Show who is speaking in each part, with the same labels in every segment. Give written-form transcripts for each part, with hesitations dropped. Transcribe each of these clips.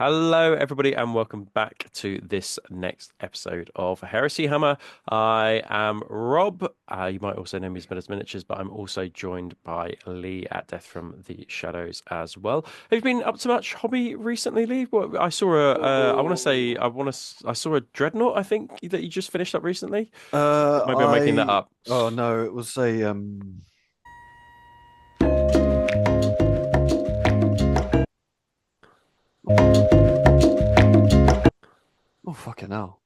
Speaker 1: Hello, everybody, and welcome back to this next episode of Heresy Hammer. I am Rob. You might also know me as Miller's Miniatures, but I'm also joined by Lee at Death from the Shadows as well. Have you been up to much hobby recently, Lee? What I saw I want to say, I saw a Dreadnought. I think that you just finished up recently. Maybe I'm making that
Speaker 2: I
Speaker 1: up.
Speaker 2: oh no, it was a oh fucking hell.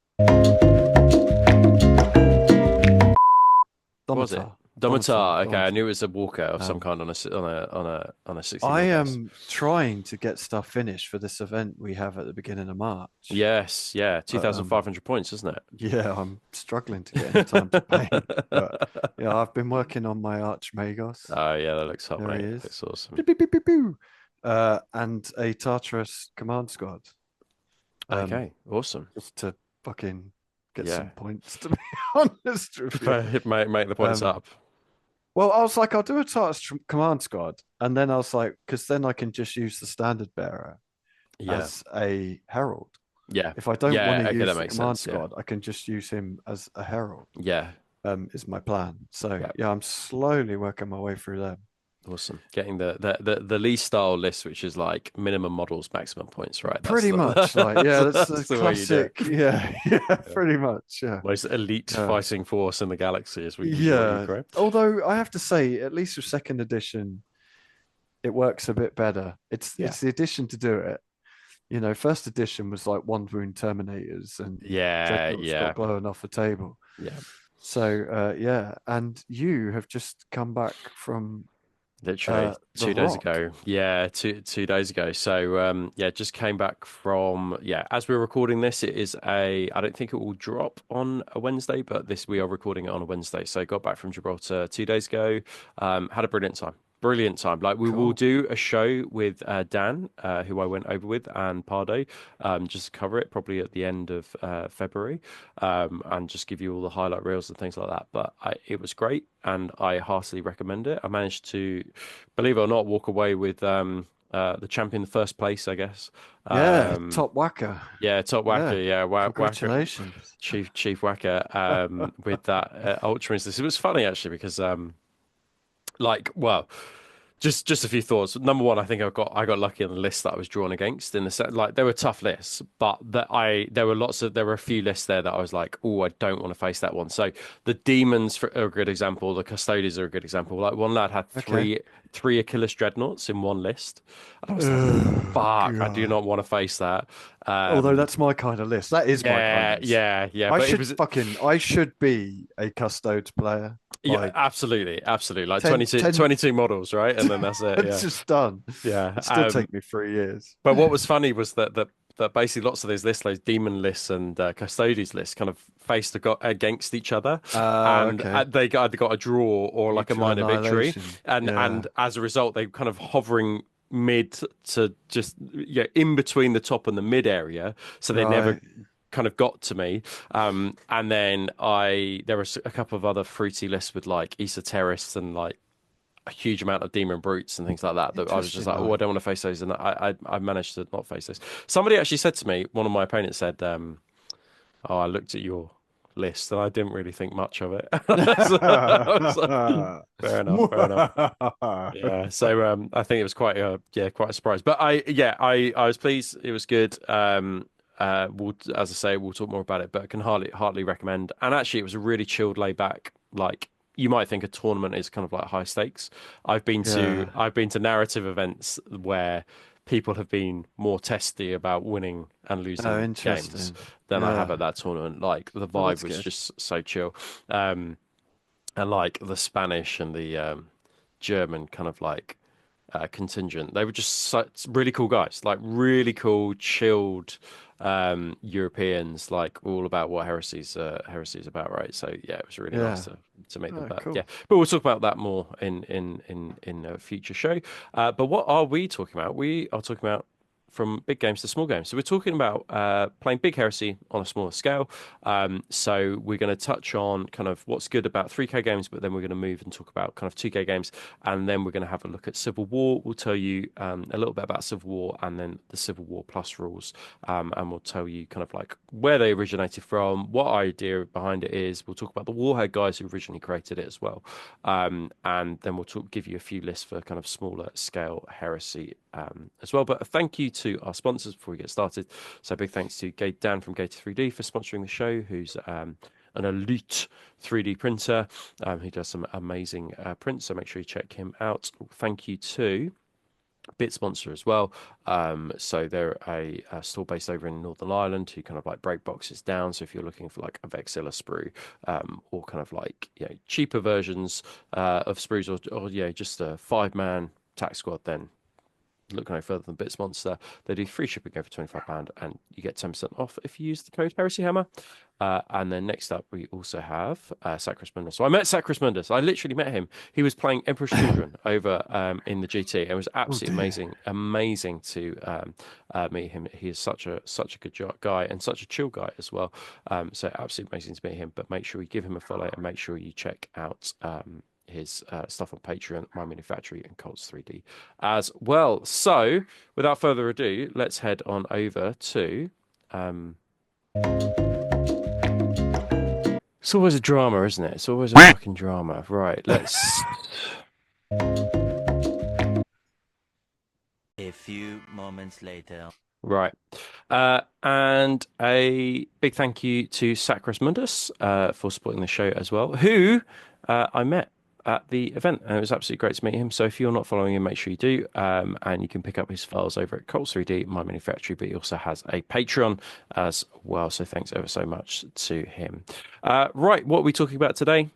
Speaker 1: What was it?
Speaker 2: Domitar.
Speaker 1: Domitar. Okay, I knew
Speaker 2: Domitar.
Speaker 1: it was a walker of some
Speaker 2: Um
Speaker 1: kind on a 60
Speaker 2: I
Speaker 1: mil base.
Speaker 2: am trying to get stuff finished for this event we have at the beginning of March.
Speaker 1: Yes, yeah,
Speaker 2: But
Speaker 1: 2,500 points, isn't it?
Speaker 2: yeah, I'm struggling to get any time to paint. But yeah, I've been working on my Archmagos.
Speaker 1: Oh yeah, that looks hot,
Speaker 2: There he
Speaker 1: mate.
Speaker 2: is.
Speaker 1: Looks awesome.
Speaker 2: Pew, pew, pew, pew, pew. And a Tartarus command squad. Um,
Speaker 1: Okay, awesome.
Speaker 2: just to fucking get
Speaker 1: Yeah,
Speaker 2: some points, to be honest with you.
Speaker 1: make the points
Speaker 2: Um,
Speaker 1: up.
Speaker 2: well, I was like, I'll do a command squad, and then I was like, because then I can just use the standard bearer
Speaker 1: Yeah,
Speaker 2: as a herald.
Speaker 1: yeah,
Speaker 2: If I don't want
Speaker 1: yeah.
Speaker 2: to
Speaker 1: Okay, that
Speaker 2: use the
Speaker 1: makes
Speaker 2: command
Speaker 1: sense. Yeah,
Speaker 2: squad, I can just use him as a herald.
Speaker 1: yeah,
Speaker 2: Is my plan. So
Speaker 1: yeah.
Speaker 2: yeah, I'm slowly working my way through them.
Speaker 1: Awesome. Getting the Lee style list, which is like minimum models, maximum points, right? That's
Speaker 2: Pretty much, like yeah, that's a
Speaker 1: that's the way you do it.
Speaker 2: classic. Yeah, yeah,
Speaker 1: Yeah.
Speaker 2: pretty much. Yeah,
Speaker 1: Most elite
Speaker 2: yeah,
Speaker 1: fighting force in the galaxy is what you
Speaker 2: yeah.
Speaker 1: create.
Speaker 2: Although I have to say, at least with second edition, it works a bit better.
Speaker 1: Yeah,
Speaker 2: It's the edition to do it. You know, first edition was like one wound terminators and
Speaker 1: yeah,
Speaker 2: dreadnoughts
Speaker 1: yeah,
Speaker 2: got blown off the table.
Speaker 1: yeah.
Speaker 2: So yeah, and you have just come back from
Speaker 1: Literally
Speaker 2: the
Speaker 1: 2 days
Speaker 2: Rock.
Speaker 1: ago. Yeah, two days ago. So yeah, just came back from as we're recording this, it is I don't think it will drop on a Wednesday, but this we are recording it on a Wednesday. So got back from Gibraltar 2 days ago. Had a brilliant time. Brilliant time. Like we will
Speaker 2: Cool.
Speaker 1: do a show with Dan, who I went over with, and Pardo, just to cover it probably at the end of February, and just give you all the highlight reels and things like that. But it was great, and I heartily recommend it. I managed to, believe it or not, walk away with the champion, the first place, I guess.
Speaker 2: Yeah,
Speaker 1: Um,
Speaker 2: top whacker.
Speaker 1: yeah, top
Speaker 2: Yeah,
Speaker 1: whacker, yeah, whacker,
Speaker 2: congratulations.
Speaker 1: chief whacker. With that Ultramarines list, it was funny actually because well. Just a few thoughts. Number one, I think I got lucky on the list that I was drawn against in the set. Like there were tough lists, but there were a few lists there that I was like, oh, I don't want to face that one. So the are a good example. The custodians are a good example. Like one lad had
Speaker 2: Okay.
Speaker 1: three Achilles dreadnoughts in one list, and I was like,
Speaker 2: Oh,
Speaker 1: fuck, I do
Speaker 2: God.
Speaker 1: not want to face that.
Speaker 2: Although
Speaker 1: Um,
Speaker 2: that's my kind of list. That is my kind of
Speaker 1: yeah,
Speaker 2: list.
Speaker 1: yeah, yeah. But it was
Speaker 2: I should be a custodes player.
Speaker 1: yeah,
Speaker 2: Like
Speaker 1: absolutely, absolutely. Like
Speaker 2: 10, 10.
Speaker 1: 22 models, right? And then that's it.
Speaker 2: It's
Speaker 1: Yeah.
Speaker 2: just done.
Speaker 1: Yeah.
Speaker 2: It still take me 3 years.
Speaker 1: But what was funny was that basically lots of those lists, those demon lists and custodians lists, kind of against each other, and
Speaker 2: Okay.
Speaker 1: they either got a draw or like a
Speaker 2: Mutual
Speaker 1: minor victory,
Speaker 2: annihilation.
Speaker 1: and
Speaker 2: Yeah.
Speaker 1: as a result, they kind of hovering mid to just in between the top and the mid area, so they never
Speaker 2: Right.
Speaker 1: kind of got to me. And then there was a couple of other fruity lists with like esoterists and like a huge amount of demon brutes and things like that that I was just
Speaker 2: Interesting,
Speaker 1: like, oh, I
Speaker 2: like.
Speaker 1: don't want to face those, and I managed to not face those. Somebody actually said to me, one of my opponents said, "Oh, I looked at your list and I didn't really think much of it." So I was like, fair enough, fair enough. Yeah, so I think it was quite a surprise, but I was pleased. It was good. As I say, we'll talk more about it, but I can hardly recommend. And actually, it was a really chilled, laid back. Like you might think a tournament is kind of like high stakes.
Speaker 2: Yeah.
Speaker 1: I've been to narrative events where people have been more testy about winning and
Speaker 2: Oh,
Speaker 1: losing games
Speaker 2: interesting.
Speaker 1: than I have
Speaker 2: Yeah.
Speaker 1: at that tournament. Like the
Speaker 2: Well,
Speaker 1: vibe
Speaker 2: that's
Speaker 1: was
Speaker 2: good.
Speaker 1: just so chill. Um, and like the Spanish and the German kind of like contingent. They were just really cool guys, like really cool, chilled Europeans, like all about what heresy's about, right? So yeah, it was really nice
Speaker 2: Yeah.
Speaker 1: to meet them.
Speaker 2: Oh,
Speaker 1: But yeah,
Speaker 2: cool.
Speaker 1: but we'll talk about that more in a future show. But what are we talking about? We are talking about from big games to small games. So we're talking about playing big heresy on a smaller scale. So we're going to touch on kind of what's good about 3K games, but then we're going to move and talk about kind of 2K games, and then we're going to have a look at Civil War. We'll tell you a little bit about Civil War and then the Civil War Plus rules, and we'll tell you kind of like where they originated from, what idea behind it is. We'll talk about the Warhead guys who originally created it as well, and then we'll give you a few lists for kind of smaller scale heresy as well. But a thank you to our sponsors before we get started. So big thanks to Dan from Gator 3D for sponsoring the show, who's an elite 3D printer who does some amazing prints. So make sure you check him out. Thank you to Bit sponsor as well. So they're a store based over in Northern Ireland who kind of like break boxes down. So if you're looking for like a Vexilla sprue, or kind of like cheaper versions of sprues, or just a 5-man tax squad, then look no further than Bit Sponsor. They do free shipping over £25 and you get 10% off if you use the code Heresy Hammer. And then next up, we also have Sacris Mundus. So I met Sacris Mundus. I literally met him. He was playing Emperor's Children over in the GT. It was absolutely amazing to meet him. He is such a good guy and such a chill guy as well. So absolutely amazing to meet him. But make sure you give him a follow and make sure you check out his stuff on Patreon, My Mini Factory, and Colts 3D as well. So, without further ado, let's head on over to. It's always a drama, isn't it? It's always a fucking drama. Right, let's.
Speaker 3: A few moments later.
Speaker 1: Right. And a big thank you to Sacris Mundus for supporting the show as well, who I met at the event, and it was absolutely great to meet him. So if you're not following him, make sure you do, and you can pick up his files over at Colts 3D, My Mini Factory, but he also has a Patreon as well, so thanks ever so much to him. Right, what are we talking about today?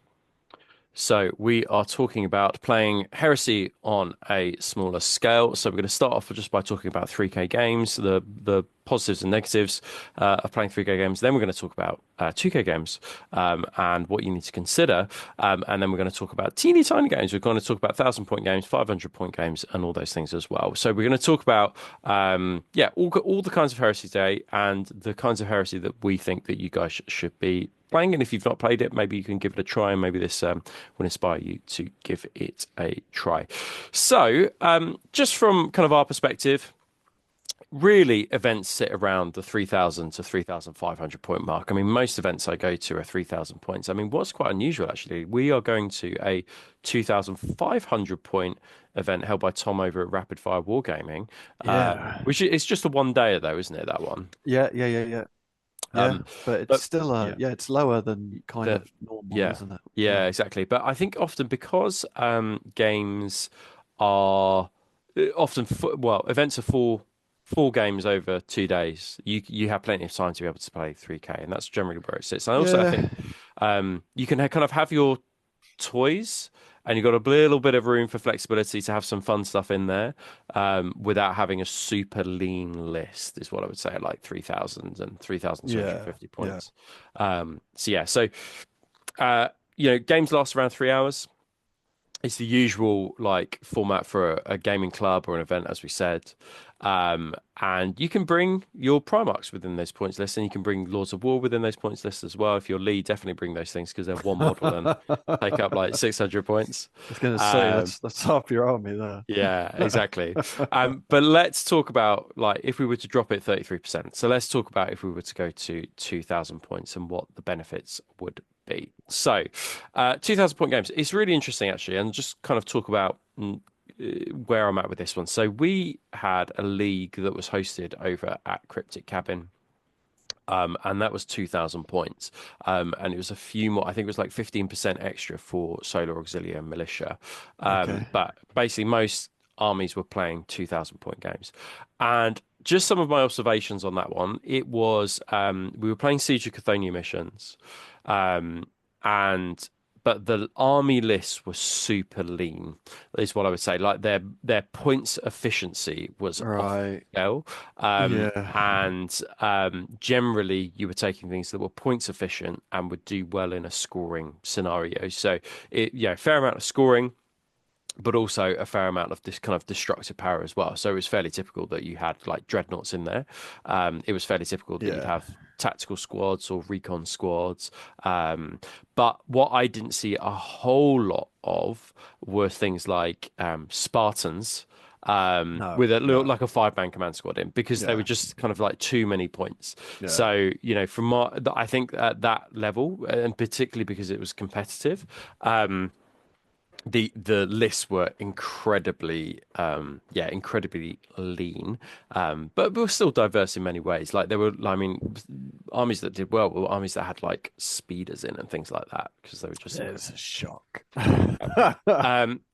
Speaker 1: So we are talking about playing Heresy on a smaller scale. So we're going to start off just by talking about 3K games, the positives and negatives of playing 3K games. Then we're going to talk about 2K games and what you need to consider. And then we're going to talk about teeny tiny games. We're going to talk about 1,000-point games, 500-point games, and all those things as well. So we're going to talk about all the kinds of Heresy today and the kinds of Heresy that we think that you guys should be playing. And if you've not played it, maybe you can give it a try, and maybe this will inspire you to give it a try. So just from kind of our perspective, really events sit around the 3,000 to 3,500 point mark. I mean, most events I go to are 3,000 points. I mean, what's quite unusual actually, we are going to a 2,500 point event held by Tom over at Rapid Fire Wargaming, which is just a one-dayer though, isn't it, that one?
Speaker 2: Yeah. But it's still it's lower than kind of normal, isn't it?
Speaker 1: Yeah, exactly. But I think often because games are often events are four games over 2 days, you have plenty of time to be able to play 3K, and that's generally where it sits. And also I think you can kind of have your toys, and you've got a little bit of room for flexibility to have some fun stuff in there without having a super lean list, is what I would say, at like 3,000 and 3,250 points. Games last around 3 hours. It's the usual like format for a gaming club or an event, as we said. And you can bring your Primarchs within those points lists, and you can bring Lords of War within those points lists as well. If you're Lee, definitely bring those things because they're one model and take up like 600 points.
Speaker 2: I was going to say that's half your army there.
Speaker 1: Yeah, exactly. But let's talk about like if we were to drop it 33%. So let's talk about if we were to go to 2,000 points and what the benefits would be. So 2,000 point games. It's really interesting actually, and just kind of talk about where I'm at with this one. So we had a league that was hosted over at Cryptic Cabin. And that was 2,000 points. And it was a few more, I think it was like 15% extra for Solar Auxilia and Militia. But basically most armies were playing 2,000 point games. And just some of my observations on that one, it was, we were playing Siege of Chthonian missions. But the army lists were super lean, is what I would say. Like their points efficiency was off scale. And generally you were taking things that were points efficient and would do well in a scoring scenario. So fair amount of scoring. but also a fair amount of this kind of destructive power as well. So it was fairly typical that you had like dreadnoughts in there. It was fairly typical that you'd
Speaker 2: Yeah.
Speaker 1: have tactical squads or recon squads. But what I didn't see a whole lot of were things like Spartans.
Speaker 2: No.
Speaker 1: With a little
Speaker 2: No.
Speaker 1: like a 5-man command squad in because they were
Speaker 2: Yeah.
Speaker 1: just kind of like too many points.
Speaker 2: Yeah.
Speaker 1: So, from I think at that level, and particularly because it was competitive, the lists were incredibly lean, but were still diverse in many ways. Like there were, I mean, armies that did well were armies that had like speeders in and things like that because they were just
Speaker 2: There's a shock.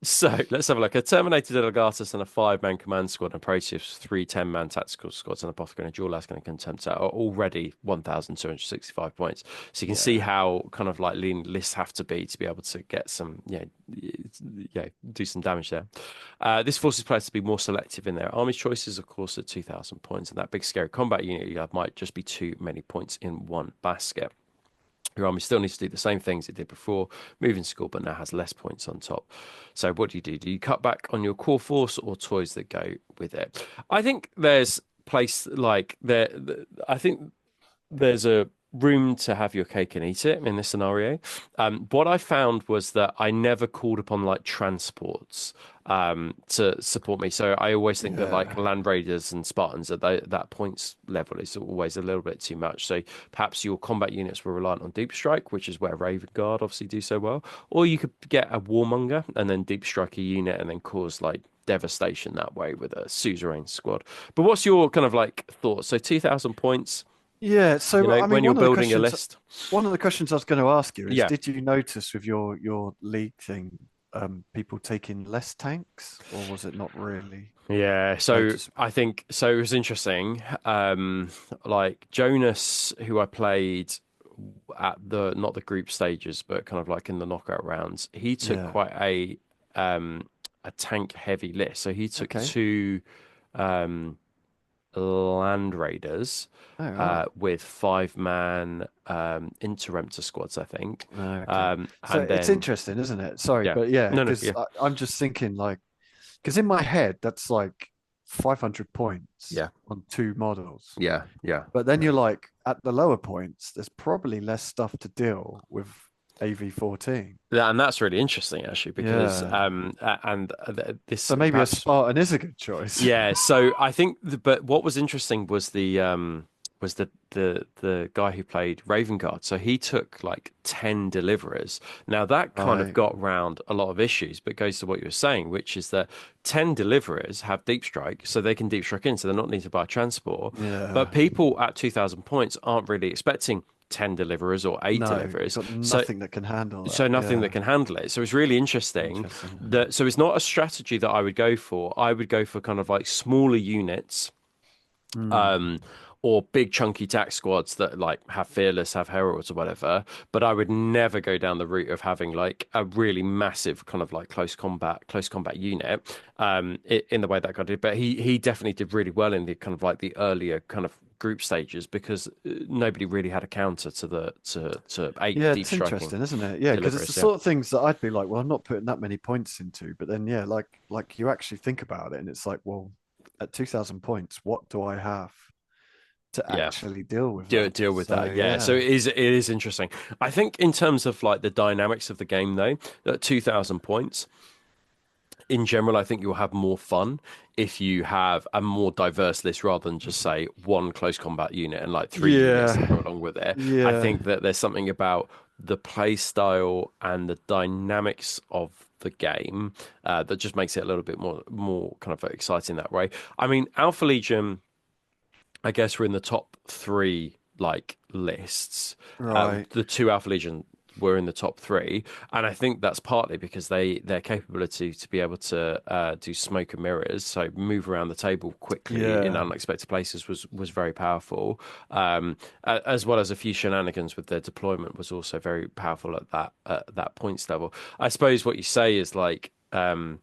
Speaker 1: So let's have a look. A Terminator Delegatus and a 5-man command squad, and Proteus, 3 10-man tactical squads, and a Apothecary and a Dual Laskin and Contempt are already 1,265 points. So you can see how kind of like lean lists have to be able to get some, do some damage there. This forces players to be more selective in their army choices, of course, at 2,000 points, and that big scary combat unit you have might just be too many points in one basket. Your army still needs to do the same things it did before, moving school, but now has less points on top. So what do? Do you cut back on your core force or toys that go with it? I think there's place like there. I think there's a room to have your cake and eat it in this scenario. What I found was that I never called upon like transports to support me. So I always think that like Land Raiders and Spartans at that points level is always a little bit too much. So perhaps your combat units were reliant on Deep Strike, which is where Raven Guard obviously do so well. Or you could get a Warmonger and then Deep Strike a unit and then cause like devastation that way with a suzerain squad. But what's your kind of like thoughts? So 2,000 points.
Speaker 2: Yeah, so I mean,
Speaker 1: when you're building a list.
Speaker 2: one of the questions I was going to ask you is,
Speaker 1: Yeah.
Speaker 2: did you notice with your league thing, people taking less tanks, or was it not really?
Speaker 1: Yeah, so
Speaker 2: Notice-
Speaker 1: I think so. It was interesting. Like Jonas, who I played at the not the group stages, but kind of like in the knockout rounds, he took
Speaker 2: Yeah.
Speaker 1: quite a tank heavy list. So he took
Speaker 2: Okay.
Speaker 1: 2 Land Raiders
Speaker 2: Oh, right.
Speaker 1: with 5-man Interruptor squads, I think.
Speaker 2: Okay. So
Speaker 1: And
Speaker 2: it's
Speaker 1: then
Speaker 2: interesting, isn't it? Sorry,
Speaker 1: yeah,
Speaker 2: but yeah,
Speaker 1: no,
Speaker 2: because
Speaker 1: yeah,
Speaker 2: I'm just thinking like, because in my head that's like 500 points
Speaker 1: yeah,
Speaker 2: on 2 models.
Speaker 1: yeah, yeah.
Speaker 2: But then you're like, at the lower points, there's probably less stuff to deal with AV14.
Speaker 1: Yeah, and that's really interesting actually because this
Speaker 2: So maybe
Speaker 1: perhaps
Speaker 2: a Spartan is a good choice.
Speaker 1: yeah. So I think, but what was interesting was the guy who played Raven Guard. So he took like 10 deliverers. Now that kind of
Speaker 2: Right.
Speaker 1: got around a lot of issues, but goes to what you were saying, which is that 10 deliverers have deep strike, so they can deep strike in, so they're not needed to buy transport. But
Speaker 2: Yeah.
Speaker 1: people at 2,000 points aren't really expecting 10 deliverers or 8
Speaker 2: No,
Speaker 1: deliverers.
Speaker 2: got
Speaker 1: So
Speaker 2: nothing that can handle that.
Speaker 1: so nothing
Speaker 2: Yeah.
Speaker 1: that can handle it. So it's really interesting
Speaker 2: Interesting.
Speaker 1: that so it's not a strategy that I would go for. I would go for kind of like smaller units,
Speaker 2: Mm.
Speaker 1: or big chunky tax squads that like have fearless, have heralds or whatever. But I would never go down the route of having like a really massive kind of like close combat unit, in the way that guy did. But he definitely did really well in the kind of like the earlier kind of group stages because nobody really had a counter to 8
Speaker 2: Yeah,
Speaker 1: deep
Speaker 2: it's
Speaker 1: striking
Speaker 2: interesting, isn't it? Yeah, because it's the
Speaker 1: deliverers. Yeah.
Speaker 2: sort of things that I'd be like, well, I'm not putting that many points into. But then, yeah, like you actually think about it, and it's like, well, at 2,000 points, what do I have to
Speaker 1: Yeah.
Speaker 2: actually deal with
Speaker 1: Deal with that, yeah. So it is interesting. I think in terms of like the dynamics of the game, though, at 2,000 points in general, I think you'll have more fun if you have a more diverse list rather than just say one close combat unit and like 3 units that go along with it. I
Speaker 2: Yeah.
Speaker 1: think that there's something about the play style and the dynamics of the game that just makes it a little bit more kind of exciting that way. I mean, Alpha Legion, I guess we're in the top 3 like lists.
Speaker 2: Right.
Speaker 1: The 2 Alpha Legion were in the top 3, and I think that's partly because their capability to be able to do smoke and mirrors, so move around the table quickly in
Speaker 2: Yeah.
Speaker 1: unexpected places, was very powerful. As well as a few shenanigans with their deployment was also very powerful at that points level. I suppose what you say is like at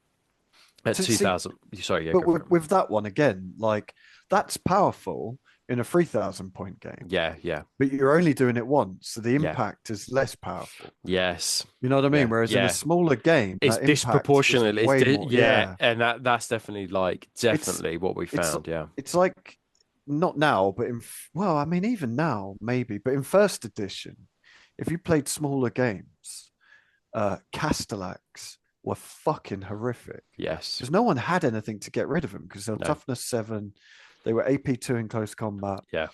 Speaker 2: So, see,
Speaker 1: 2,000. Sorry, yeah,
Speaker 2: but
Speaker 1: go for it.
Speaker 2: with that one again, like that's powerful, in a 3,000 point game,
Speaker 1: Yeah, yeah,
Speaker 2: but you're only doing it once, so the
Speaker 1: yeah.
Speaker 2: impact is less powerful.
Speaker 1: Yes.
Speaker 2: You know what I mean?
Speaker 1: Yeah,
Speaker 2: Whereas in a
Speaker 1: yeah.
Speaker 2: smaller game,
Speaker 1: It's
Speaker 2: that impact is
Speaker 1: disproportionate.
Speaker 2: way more.
Speaker 1: Yeah,
Speaker 2: Yeah,
Speaker 1: and that's definitely like
Speaker 2: it's
Speaker 1: definitely what we
Speaker 2: it's
Speaker 1: found. Yeah,
Speaker 2: it's like not now, but well, I mean, even now maybe, but in first edition, if you played smaller games, Castellax were fucking horrific
Speaker 1: yes,
Speaker 2: because no one had anything to get rid of them because they're
Speaker 1: no,
Speaker 2: toughness 7, they were AP 2 in close combat.
Speaker 1: yeah,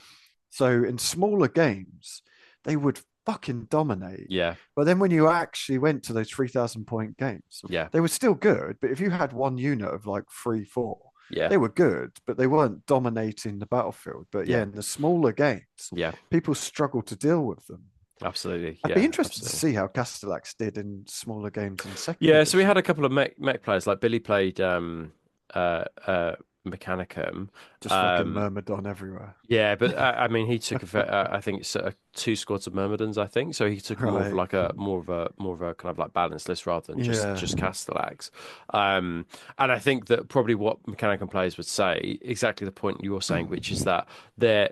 Speaker 2: So in smaller games, they would fucking dominate.
Speaker 1: yeah,
Speaker 2: But then when you actually went to those 3,000 point games,
Speaker 1: yeah,
Speaker 2: they were still good. But if you had one unit of like 3, 4,
Speaker 1: yeah,
Speaker 2: they were good, but they weren't dominating the battlefield. But yeah,
Speaker 1: yeah,
Speaker 2: in the smaller games,
Speaker 1: yeah.
Speaker 2: people struggle to deal with them.
Speaker 1: Absolutely.
Speaker 2: I'd
Speaker 1: Yeah,
Speaker 2: be interested
Speaker 1: absolutely.
Speaker 2: to see how Castellax did in smaller games in second
Speaker 1: Yeah, so we
Speaker 2: edition.
Speaker 1: had a couple of mech players. Like Billy played uh Mechanicum.
Speaker 2: Just fucking
Speaker 1: Um,
Speaker 2: Myrmidon everywhere.
Speaker 1: Yeah, but I mean, he took I think it's 2 squads of Myrmidons. I think so. He took more of
Speaker 2: Right.
Speaker 1: like a more of a kind of like balanced list rather than
Speaker 2: Yeah.
Speaker 1: just Castellax. And I think that probably what Mechanicum players would say exactly the point you were saying, which is that they're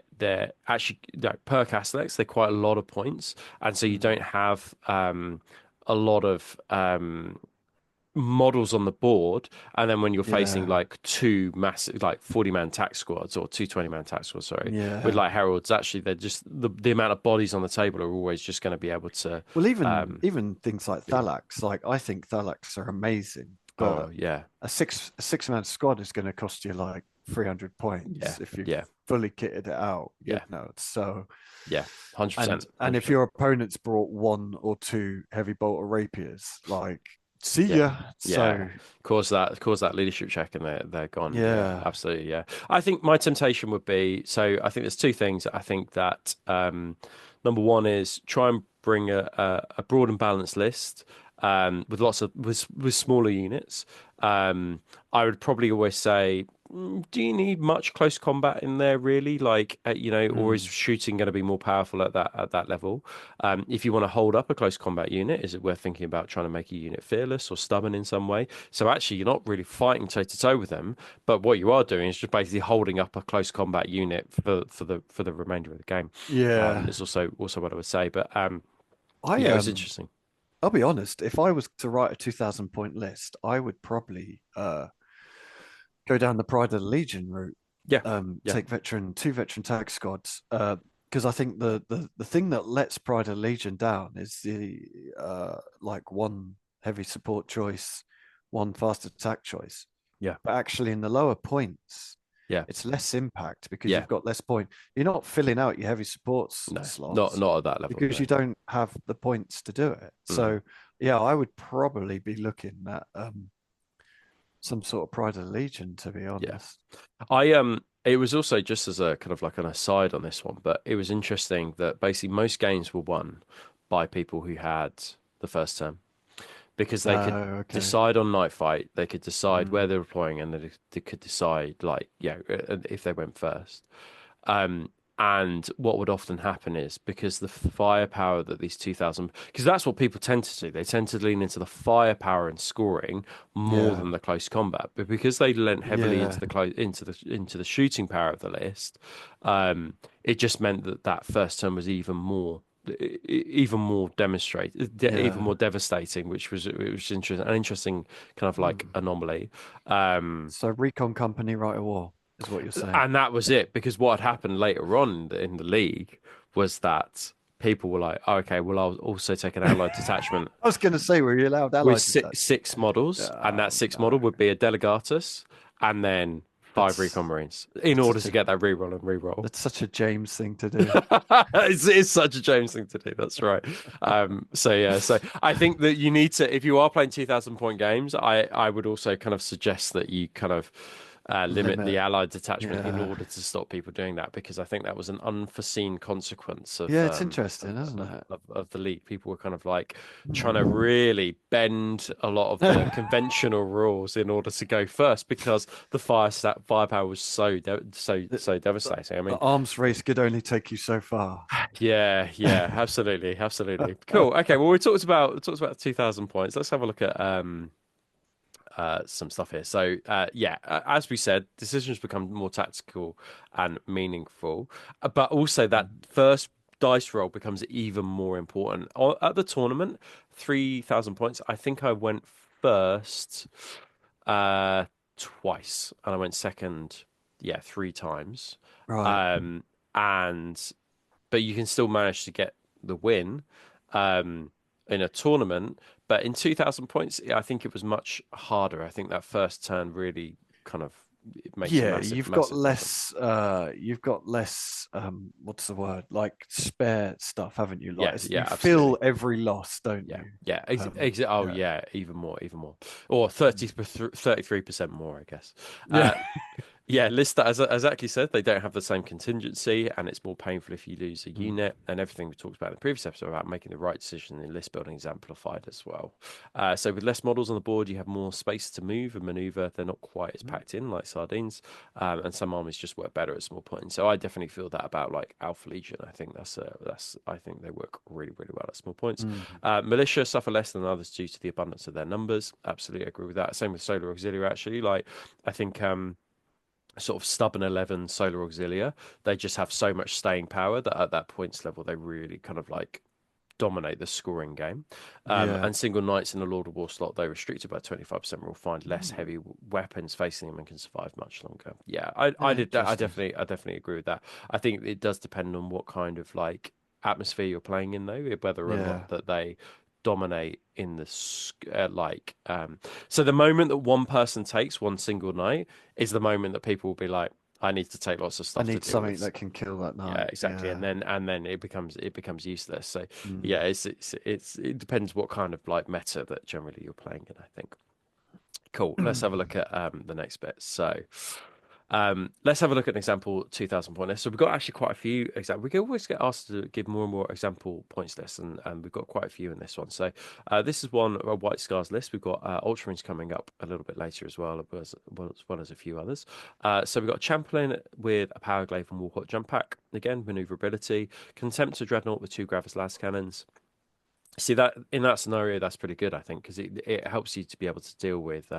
Speaker 1: actually like, per Castellax they're quite a lot of points, and so you don't have a lot of models on the board, and then when you're facing
Speaker 2: Yeah.
Speaker 1: like 2 massive like 40-man tax squads or 220-man tax squads, sorry, with
Speaker 2: Yeah.
Speaker 1: like heralds, actually they're just the amount of bodies on the table are always just going to be able to
Speaker 2: Well, even
Speaker 1: um
Speaker 2: even things like
Speaker 1: yeah.
Speaker 2: Thalax, like I think Thalax are amazing,
Speaker 1: Oh
Speaker 2: but
Speaker 1: yeah,
Speaker 2: a six-man squad is going to cost you like 300
Speaker 1: yeah,
Speaker 2: points if you've
Speaker 1: yeah,
Speaker 2: fully kitted it out.
Speaker 1: yeah,
Speaker 2: So
Speaker 1: yeah, 100%,
Speaker 2: and if
Speaker 1: 100%.
Speaker 2: your opponent's brought 1 or 2 heavy bolter rapiers, like see
Speaker 1: Yeah.
Speaker 2: ya.
Speaker 1: Yeah,
Speaker 2: So
Speaker 1: cause that leadership check, and they're gone. Yeah,
Speaker 2: yeah,
Speaker 1: absolutely. Yeah, I think my temptation would be, so I think there's 2 things. I think that number one is try and bring a broad and balanced list with lots of with smaller units. I would probably always say, do you need much close combat in there really? Like or is
Speaker 2: mm,
Speaker 1: shooting going to be more powerful at that level? If you want to hold up a close combat unit, is it worth thinking about trying to make a unit fearless or stubborn in some way? So actually, you're not really fighting toe to toe with them, but what you are doing is just basically holding up a close combat unit for the remainder of the game.
Speaker 2: yeah.
Speaker 1: Is also what I would say. But
Speaker 2: I
Speaker 1: yeah, it was interesting.
Speaker 2: I'll be honest. If I was to write a 2,000 point list, I would probably go down the Pride of the Legion route.
Speaker 1: Yeah, yeah,
Speaker 2: Take 2 veteran tag squads. Because I think the thing that lets Pride of the Legion down is the like 1 heavy support choice, 1 fast attack choice.
Speaker 1: yeah,
Speaker 2: But actually, in the lower points,
Speaker 1: yeah,
Speaker 2: it's less impact because
Speaker 1: yeah.
Speaker 2: you've got less point. You're not filling out your heavy supports
Speaker 1: No,
Speaker 2: slots
Speaker 1: not at that level.
Speaker 2: because
Speaker 1: No.
Speaker 2: you don't have the points to do it.
Speaker 1: Mm.
Speaker 2: So yeah, I would probably be looking at some sort of Pride of the Legion, to be
Speaker 1: Yeah.
Speaker 2: honest.
Speaker 1: It was also just as a kind of like an aside on this one, but it was interesting that basically most games were won by people who had the first term, because they could
Speaker 2: Okay.
Speaker 1: decide on night fight, they could decide where
Speaker 2: Mm.
Speaker 1: they were deploying, and they could decide like if they went first. And what would often happen is, because the firepower that these 2,000, because that's what people tend to do, they tend to lean into the firepower and scoring more
Speaker 2: Yeah.
Speaker 1: than the close combat. But because they lent heavily
Speaker 2: Yeah.
Speaker 1: into the shooting power of the list, it just meant that first turn was even more demonstrated, even
Speaker 2: Yeah.
Speaker 1: more devastating, which was interesting, an interesting kind of like anomaly.
Speaker 2: So Recon Company write a war is what you're saying.
Speaker 1: And that was it, because what had happened later on in the league was that people were like, oh, okay, well, I'll also take an allied detachment
Speaker 2: I was going to say, were you allowed
Speaker 1: with
Speaker 2: allied detachment?
Speaker 1: six models, and that
Speaker 2: Oh,
Speaker 1: six
Speaker 2: no.
Speaker 1: model would be a Delegatus and then 5
Speaker 2: That's
Speaker 1: Recon Marines in order to get that reroll and reroll.
Speaker 2: That's such a James thing to do.
Speaker 1: It's such a James thing to do. That's right. So I think that you need to, if you are playing 2,000 point games, I would also kind of suggest that you kind of limit the allied detachment in
Speaker 2: Yeah.
Speaker 1: order to stop people doing that, because I think that was an unforeseen consequence of
Speaker 2: Yeah, it's interesting, isn't it?
Speaker 1: of the league. People were kind of like trying to really bend a lot of the conventional rules in order to go first, because the firepower was so devastating. I mean,
Speaker 2: The arms race could only take you so far.
Speaker 1: yeah, absolutely, absolutely. Cool. Okay, well, we talked about 2,000 points. Let's have a look at some stuff here. So as we said, decisions become more tactical and meaningful, but also that first dice roll becomes even more important. At the tournament, 3,000 points. I think I went first twice, and I went second, three times.
Speaker 2: Right.
Speaker 1: And but you can still manage to get the win in a tournament. But in 2,000 points, I think it was much harder. I think that first turn really kind of it makes a
Speaker 2: Yeah,
Speaker 1: massive,
Speaker 2: you've got
Speaker 1: massive difference.
Speaker 2: less what's the word? Like spare stuff, haven't you? Like
Speaker 1: Yeah, yeah,
Speaker 2: you
Speaker 1: absolutely.
Speaker 2: feel every loss, don't
Speaker 1: Yeah,
Speaker 2: you?
Speaker 1: yeah. Oh,
Speaker 2: Yeah.
Speaker 1: yeah, even more, even more, or 33% more, I guess.
Speaker 2: Yeah.
Speaker 1: Uh, Yeah, list that as Aki said, they don't have the same contingency, and it's more painful if you lose a
Speaker 2: Mm.
Speaker 1: unit. And everything we talked about in the previous episode about making the right decision in list building is amplified as well. So with less models on the board, you have more space to move and maneuver. They're not quite as packed in like sardines, and some armies just work better at small points. So I definitely feel that about like Alpha Legion. I think that's I think they work really really well at small points.
Speaker 2: Mm.
Speaker 1: Militia suffer less than others due to the abundance of their numbers. Absolutely agree with that. Same with Solar Auxiliary actually. Like I think. Sort of stubborn 11 solar auxilia, they just have so much staying power that at that points level they really kind of like dominate the scoring game.
Speaker 2: Yeah.
Speaker 1: And single knights in the Lord of War slot, though restricted by 25%, will find less
Speaker 2: Mm.
Speaker 1: heavy weapons facing them and can survive much longer. Yeah,
Speaker 2: Yeah,
Speaker 1: I did that.
Speaker 2: interesting.
Speaker 1: I definitely agree with that. I think it does depend on what kind of like atmosphere you're playing in, though, whether or
Speaker 2: Yeah.
Speaker 1: not that they dominate in the so the moment that one person takes one single knight is the moment that people will be like, I need to take lots of
Speaker 2: I
Speaker 1: stuff to
Speaker 2: need
Speaker 1: deal
Speaker 2: something
Speaker 1: with.
Speaker 2: that can kill that
Speaker 1: Yeah,
Speaker 2: night.
Speaker 1: exactly.
Speaker 2: Yeah.
Speaker 1: And then it becomes useless. So
Speaker 2: Mm.
Speaker 1: yeah, it depends what kind of like meta that generally you're playing in, I think. Cool. Let's have a look at the next bit. So let's have a look at an example 2,000 point list. So we've got actually quite a few examples. We can always get asked to give more and more example points lists, and we've got quite a few in this one. So this is one a White Scars list. We've got Ultramarines coming up a little bit later as well as a few others. So we've got Champlain with a Power Glaive and Warhawk jump pack. Again, maneuverability. Contempt to Dreadnought with 2 Gravis las cannons. See that in that scenario, that's pretty good, I think, because it helps you to be able to deal with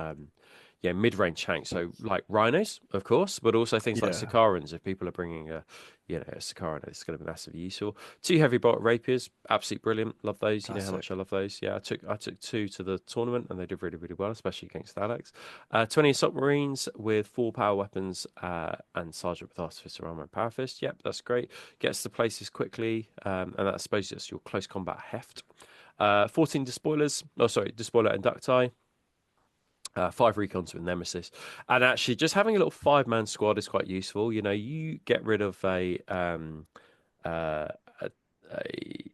Speaker 1: mid-range tanks. So like rhinos, of course, but also things like
Speaker 2: Yeah.
Speaker 1: Sakarans. If people are bringing a Sakaran, it's going to be massively useful. 2 heavy bolt rapiers, absolutely brilliant. Love those. You know how much I
Speaker 2: Classic.
Speaker 1: love those. Yeah, I took 2 to the tournament and they did really really well, especially against Alex. 20 assault marines with 4 power weapons and sergeant with artificer armor and power fist. Yep, that's great. Gets to places quickly, and that I suppose it's your close combat heft. 14 despoilers. Oh, sorry, despoiler and ducti. 5 recons with Nemesis, and actually just having a little 5-man squad is quite useful. You know, you get rid of uh, a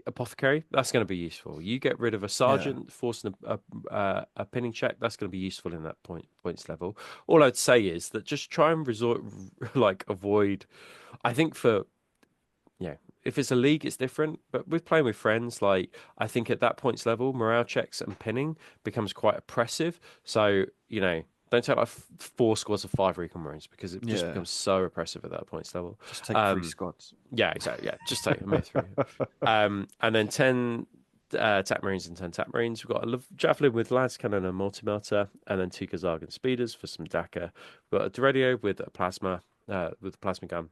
Speaker 1: apothecary, that's going to be useful. You get rid of a
Speaker 2: Yeah.
Speaker 1: sergeant forcing a pinning check, that's going to be useful in that points level. All I'd say is that just try and resort like avoid. I think for yeah, if it's a league, it's different. But with playing with friends, like I think at that points level, morale checks and pinning becomes quite oppressive. So don't take like 4 squads of 5 recon marines because it just
Speaker 2: Yeah.
Speaker 1: becomes so oppressive at that points level.
Speaker 2: Just take 3
Speaker 1: Um,
Speaker 2: squads.
Speaker 1: yeah, exactly. Yeah, just take them through. And then 10 Tap Marines and 10 Tap Marines. We've got a Javelin with Las Cannon and Multi-Melter, and then 2 Kazargan Speeders for some Dakar. We've got a Deradio with a plasma gun.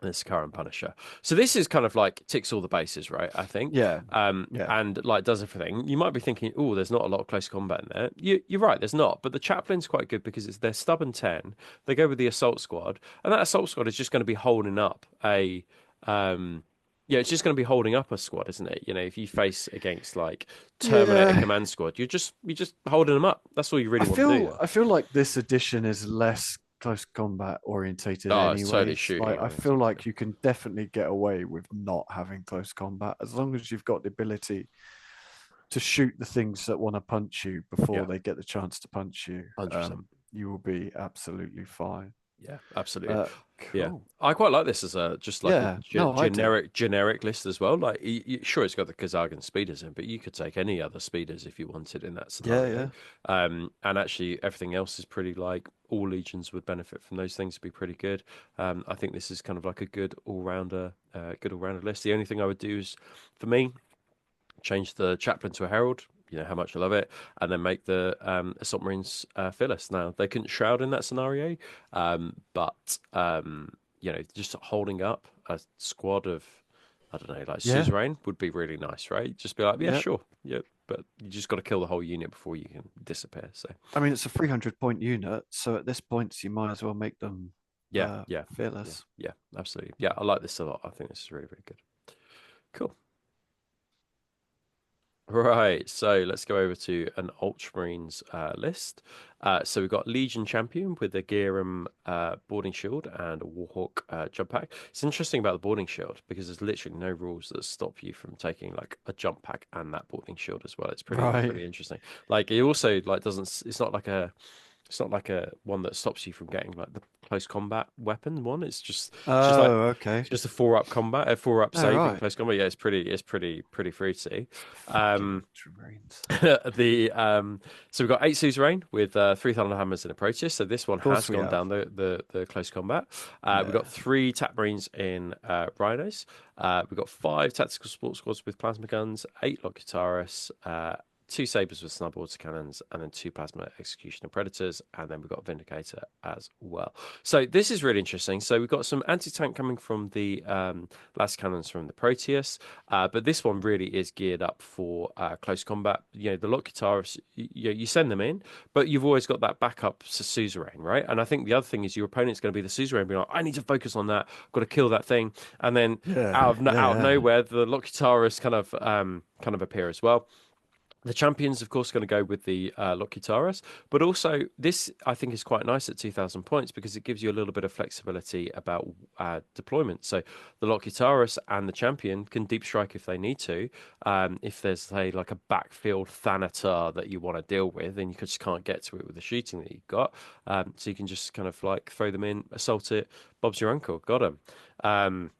Speaker 1: And Sakaran and Punisher. So this is kind of like ticks all the bases, right? I think.
Speaker 2: Yeah. Yeah.
Speaker 1: And like does everything. You might be thinking, oh, there's not a lot of close combat in there. You're right, there's not. But the Chaplain's quite good because it's their stubborn 10. They go with the assault squad, and that assault squad is just going to be holding up it's just going to be holding up a squad, isn't it? You know, if you face against like Terminator
Speaker 2: Yeah.
Speaker 1: Command Squad, you're just holding them up. That's all you
Speaker 2: I
Speaker 1: really want to
Speaker 2: feel
Speaker 1: do.
Speaker 2: I feel like this edition is less close combat orientated
Speaker 1: Oh, it's totally
Speaker 2: anyways.
Speaker 1: shooting
Speaker 2: Like I feel
Speaker 1: oriented.
Speaker 2: like you can definitely get away with not having close combat as long as you've got the ability to shoot the things that want to punch you before
Speaker 1: Yeah,
Speaker 2: they get the chance to punch you.
Speaker 1: 100%.
Speaker 2: You will be absolutely fine.
Speaker 1: Yeah, absolutely. Yeah,
Speaker 2: Cool.
Speaker 1: I quite like this as a just like a
Speaker 2: Yeah. No, I do.
Speaker 1: generic list as well. Like, sure, it's got the Kazagan speeders in, but you could take any other speeders if you wanted in that
Speaker 2: Yeah.
Speaker 1: scenario.
Speaker 2: Yeah.
Speaker 1: And actually, everything else is pretty like all legions would benefit from those things. To be pretty good. I think this is kind of like a good all rounder list. The only thing I would do is, for me, change the chaplain to a herald. you know how much I love it, and then make the assault marines fearless. Now they couldn't shroud in that scenario, but you know, just holding up a squad of, I don't know, like
Speaker 2: Yeah.
Speaker 1: suzerain would be really nice, right? Just be like, yeah,
Speaker 2: Yep.
Speaker 1: sure, yeah, but you just got to kill the whole unit before you can disappear. So
Speaker 2: I mean, it's a 300-point unit, so at this point, you might as well make them
Speaker 1: yeah, yeah,
Speaker 2: fearless.
Speaker 1: yeah, absolutely. Yeah, I like this a lot. I think this is really, really good. Cool. Right, so let's go over to an Ultramarines list. So we've got Legion Champion with the Gearum boarding shield and a Warhawk jump pack. It's interesting about the boarding shield because there's literally no rules that stop you from taking like a jump pack and that boarding shield as well. It's pretty interesting. Like it also like doesn't. It's not like a one that stops you from getting like the close combat weapon one. It's just like
Speaker 2: Okay.
Speaker 1: just a 4-up combat, a 4-up
Speaker 2: Oh,
Speaker 1: save in
Speaker 2: right.
Speaker 1: close combat. Yeah, it's pretty fruity.
Speaker 2: Fucking Ultramarines.
Speaker 1: So we've got 8 suzerain with 3 Thunder Hammers and a Proteus. So this one has
Speaker 2: we
Speaker 1: gone
Speaker 2: have.
Speaker 1: down the close combat. We've got 3 Tap Marines in Rhinos. We've got 5 Tactical Support Squads with plasma guns, 8 Locutaris, 2 Sabres with Snub Autocannons, and then 2 Plasma Executioner Predators, and then we've got Vindicator as well. So this is really interesting. So we've got some anti-tank coming from the last cannons from the Proteus, but this one really is geared up for close combat. You know, the Locutaris, you send them in, but you've always got that backup suzerain, right? And I think the other thing is your opponent's going to be the suzerain, being like, I need to focus on that, I've got to kill that thing, and then out of nowhere, the Locutaris kind of appear as well. The champions, of course, going to go with the Locutaris, but also this I think is quite nice at 2,000 points because it gives you a little bit of flexibility about deployment. So the Locutaris and the champion can deep strike if they need to. If there's say like a backfield Thanatar that you want to deal with, and you just can't get to it with the shooting that you've got, so you can just kind of like throw them in, assault it. Bob's your uncle, got him.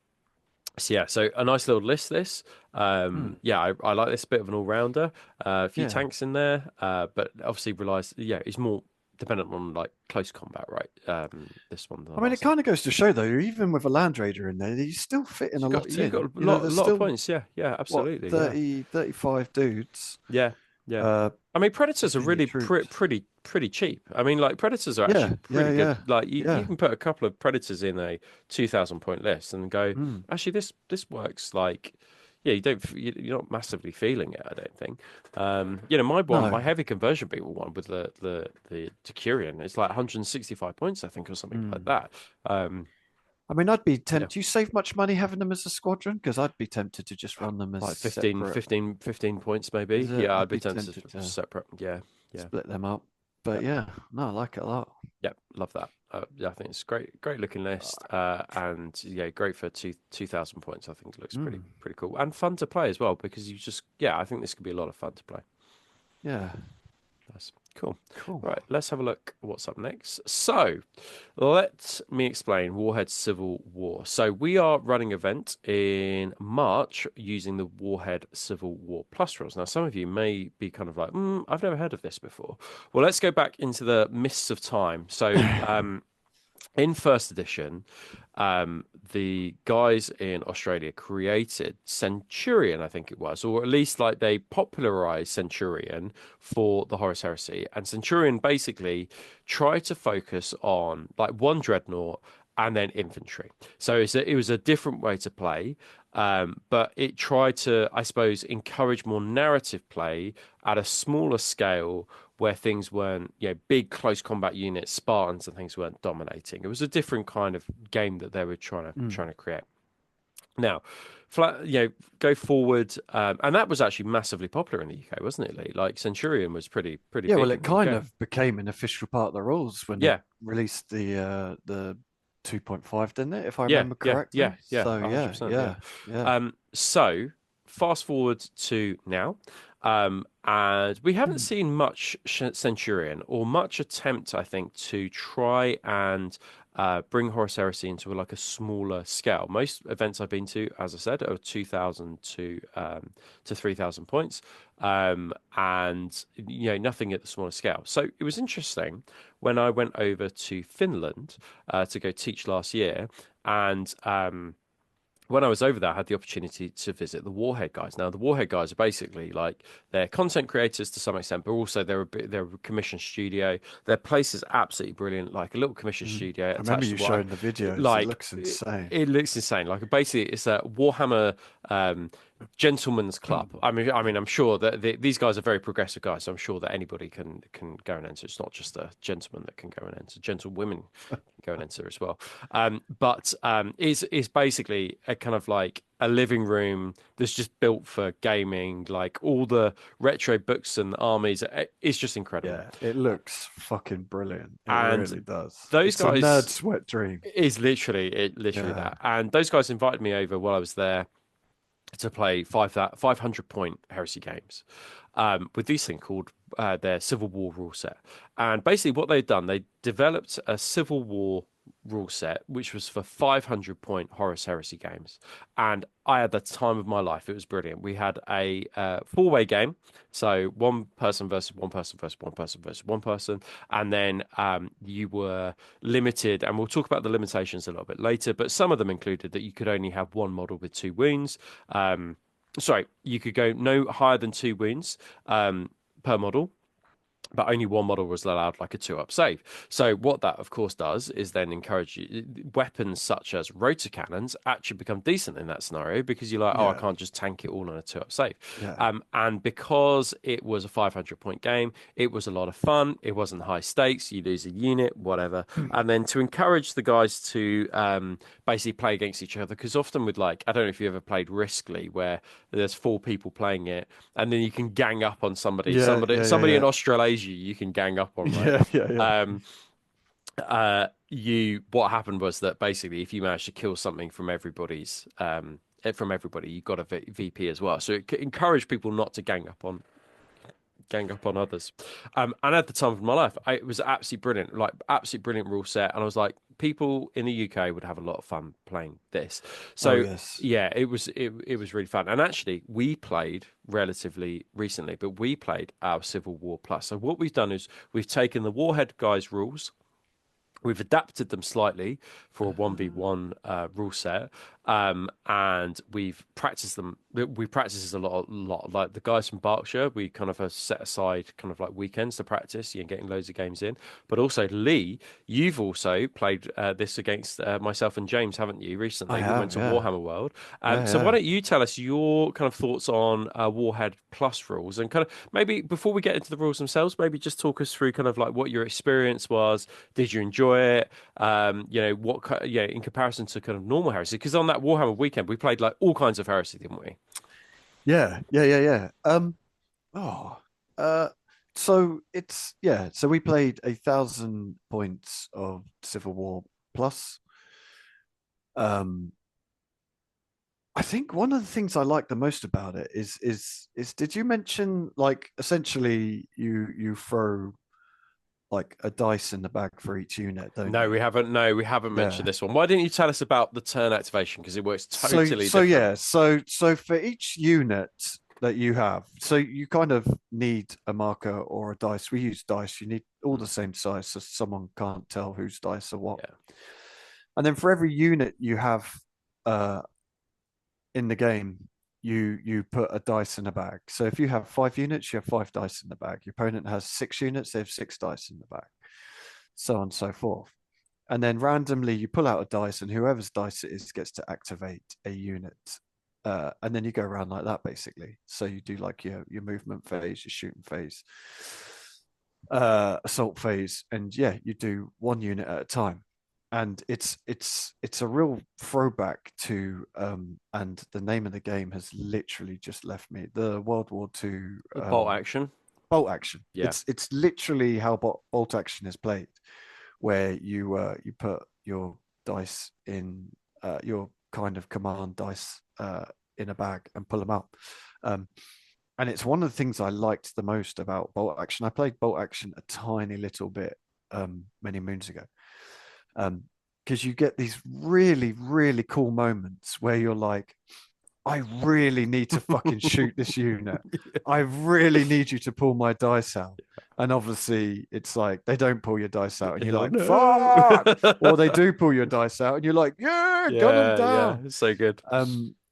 Speaker 1: So yeah, so a nice little list. This, yeah, I like this bit of an all-rounder. A few tanks in there, but obviously relies. Yeah, it's more dependent on like close combat, right? This one.
Speaker 2: I mean, it kind of goes to show though, even with a Land Raider in there, you still fit in a lot
Speaker 1: You've got
Speaker 2: in.
Speaker 1: a lot of points. Yeah, absolutely.
Speaker 2: 35 dudes.
Speaker 1: Yeah. I mean, Predators are really pretty cheap. I mean, like Predators are actually pretty good. Like you can put a couple of Predators in a 2,000 point list and go, actually, this works. Like, yeah, you're not massively feeling it. I don't think. You know, my heavy conversion people one with the Decurion, it's like 165 points, I think, or something like that.
Speaker 2: I mean, I'd be tempted. Do you save much money having them as a squadron? Because I'd be tempted to just run them as
Speaker 1: like 15 points maybe. Yeah, I'd be tempted to separate. Yeah.
Speaker 2: Split them up. But yeah, no, I like it a lot.
Speaker 1: Yeah, love that. Yeah, I think it's great looking list, and yeah, great for 2,000 points. I think it looks pretty cool and fun to play as well because I think this could be a lot of fun to play.
Speaker 2: Yeah.
Speaker 1: Nice. Cool. Right, let's have a look at what's up next. So, let me explain Warhead Civil War. So, we are running an event in March using the Warhead Civil War Plus rules. Now, some of you may be kind of like, I've never heard of this before. Well, let's go back into the mists of time. So, in first edition, the guys in Australia created Centurion, I think it was, or at least like they popularized Centurion for the Horus Heresy. And Centurion basically tried to focus on like one dreadnought and then infantry. So it was a different way to play, but it tried to, I suppose, encourage more narrative play at a smaller scale where things weren't, big close combat units, Spartans and things weren't dominating. It was a different kind of game that they were trying to create. Now, go forward, and that was actually massively popular in the UK, wasn't it, Lee? Like Centurion was pretty.
Speaker 2: Yeah, well, it kind of became an official part of the rules when they released the 2.5, didn't it? If I remember correctly.
Speaker 1: Yeah.
Speaker 2: So
Speaker 1: 100%, yeah. So fast forward to now. And we haven't seen much Centurion or much attempt, I think, to try and bring Horus Heresy into like a smaller scale. Most events I've been to, as I said, are 2,000 to 3,000 points, and nothing at the smaller scale. So it was interesting when I went over to Finland to go teach last year, and when I was over there, I had the opportunity to visit the Warhead guys. Now, the Warhead guys are basically like they're content creators to some extent, but also they're a commission studio. Their place is absolutely brilliant, like a little commission studio
Speaker 2: I remember
Speaker 1: attached
Speaker 2: you
Speaker 1: to what
Speaker 2: showing the videos. It
Speaker 1: like
Speaker 2: looks insane.
Speaker 1: it looks insane. Like basically, it's a Warhammer gentleman's club. I mean, I'm sure that these guys are very progressive guys, so I'm sure that anybody can go and enter. It's not just a gentleman that can go and enter; gentlewomen can go and enter as well. But is basically a kind of like a living room that's just built for gaming. Like all the retro books and armies, it's just incredible.
Speaker 2: Yeah, it looks fucking brilliant. It
Speaker 1: And
Speaker 2: really does.
Speaker 1: those
Speaker 2: It's
Speaker 1: guys,
Speaker 2: a nerd sweat dream.
Speaker 1: is literally
Speaker 2: Yeah.
Speaker 1: that. And those guys invited me over while I was there to play 500 point Heresy games with these thing called their Civil War rule set. And basically, what they'd done, they developed a Civil War rule set which was for 500 point Horus Heresy games. And I had the time of my life. It was brilliant. We had a four-way game, so one person versus one person versus one person versus one person, and then you were limited. And we'll talk about the limitations a little bit later. But some of them included that you could only have one model with 2 wounds. Sorry, you could go no higher than 2 wounds per model, but only one model was allowed like a 2-up save. So what that of course does is then encourage you, weapons such as rotor cannons actually become decent in that scenario, because you're like, oh, I
Speaker 2: Yeah.
Speaker 1: can't just tank it all on a 2-up save.
Speaker 2: Yeah.
Speaker 1: And because it was a 500 point game, it was a lot of fun. It wasn't high stakes. You lose a unit, whatever. And then to encourage the guys to basically play against each other, because often with like, I don't know if you ever played Riskly, where there's 4 people playing it, and then you can gang up on somebody.
Speaker 2: Yeah,
Speaker 1: Somebody
Speaker 2: yeah.
Speaker 1: in Australasia you can gang up on, right?
Speaker 2: Yeah.
Speaker 1: What happened was that basically if you managed to kill something from everybody, you got a VP as well. So it encouraged people not to gang up on others. And at the time of my life, it was absolutely brilliant, like absolutely brilliant rule set. And I was like, people in the UK would have a lot of fun playing this. So
Speaker 2: yes.
Speaker 1: yeah, it was really fun. And actually, we played relatively recently, but we played our Civil War Plus. So what we've done is we've taken the Warhead guys' rules. We've adapted them slightly for a 1v1 rule set, and we've practiced them. We practice this a lot. Like the guys from Berkshire, we kind of have set aside kind of like weekends to practice, getting loads of games in. But also, Lee, you've also played this against myself and James, haven't you, recently? We went to Warhammer World. So why don't you tell us your kind of thoughts on Warhead Plus rules, and kind of maybe before we get into the rules themselves, maybe just talk us through kind of like what your experience was. Did you enjoy it? In comparison to kind of normal Heresy, because on that Warhammer weekend we played like all kinds of Heresy, didn't we?
Speaker 2: Yeah. So it's so we played 1,000 points of Civil War Plus. I think one of the things I like the most about it is did you mention, like, essentially you throw like a dice in the bag for each unit, don't
Speaker 1: No,
Speaker 2: you?
Speaker 1: we haven't. No, we haven't mentioned this one. Why didn't you tell us about the turn activation? Because it works totally different.
Speaker 2: So for each unit that you have, so you kind of need a marker or a dice. We use dice. You need all the same size, so someone can't tell whose dice are what.
Speaker 1: Yeah.
Speaker 2: And then for every unit you have in the game, you put a dice in a bag. So if you have 5 units, you have 5 dice in the bag. Your opponent has 6 units, they have 6 dice in the bag, so on and so forth. And then randomly you pull out a dice, and whoever's dice it is gets to activate a unit. And then you go around like that, basically. So you do like your movement phase, your shooting phase, assault phase, and you do 1 unit at a time. And it's a real throwback to and the name of the game has literally just left me, the World War II
Speaker 1: Bolt action.
Speaker 2: Bolt action.
Speaker 1: Yeah.
Speaker 2: It's literally how bolt action is played, where you put your dice in your kind of command dice in a bag and pull them out. And it's one of the things I liked the most about bolt action. I played bolt action a tiny little bit many moons ago. Because you get these really, really cool moments where you're like, I really need to fucking shoot this unit. I really need you to pull my dice out. And obviously, it's like they don't pull your dice out, and you're like,
Speaker 1: no.
Speaker 2: "Fuck!" Or they do pull your dice out, and you're like, "Yeah, gun them
Speaker 1: Yeah,
Speaker 2: down."
Speaker 1: it's so good.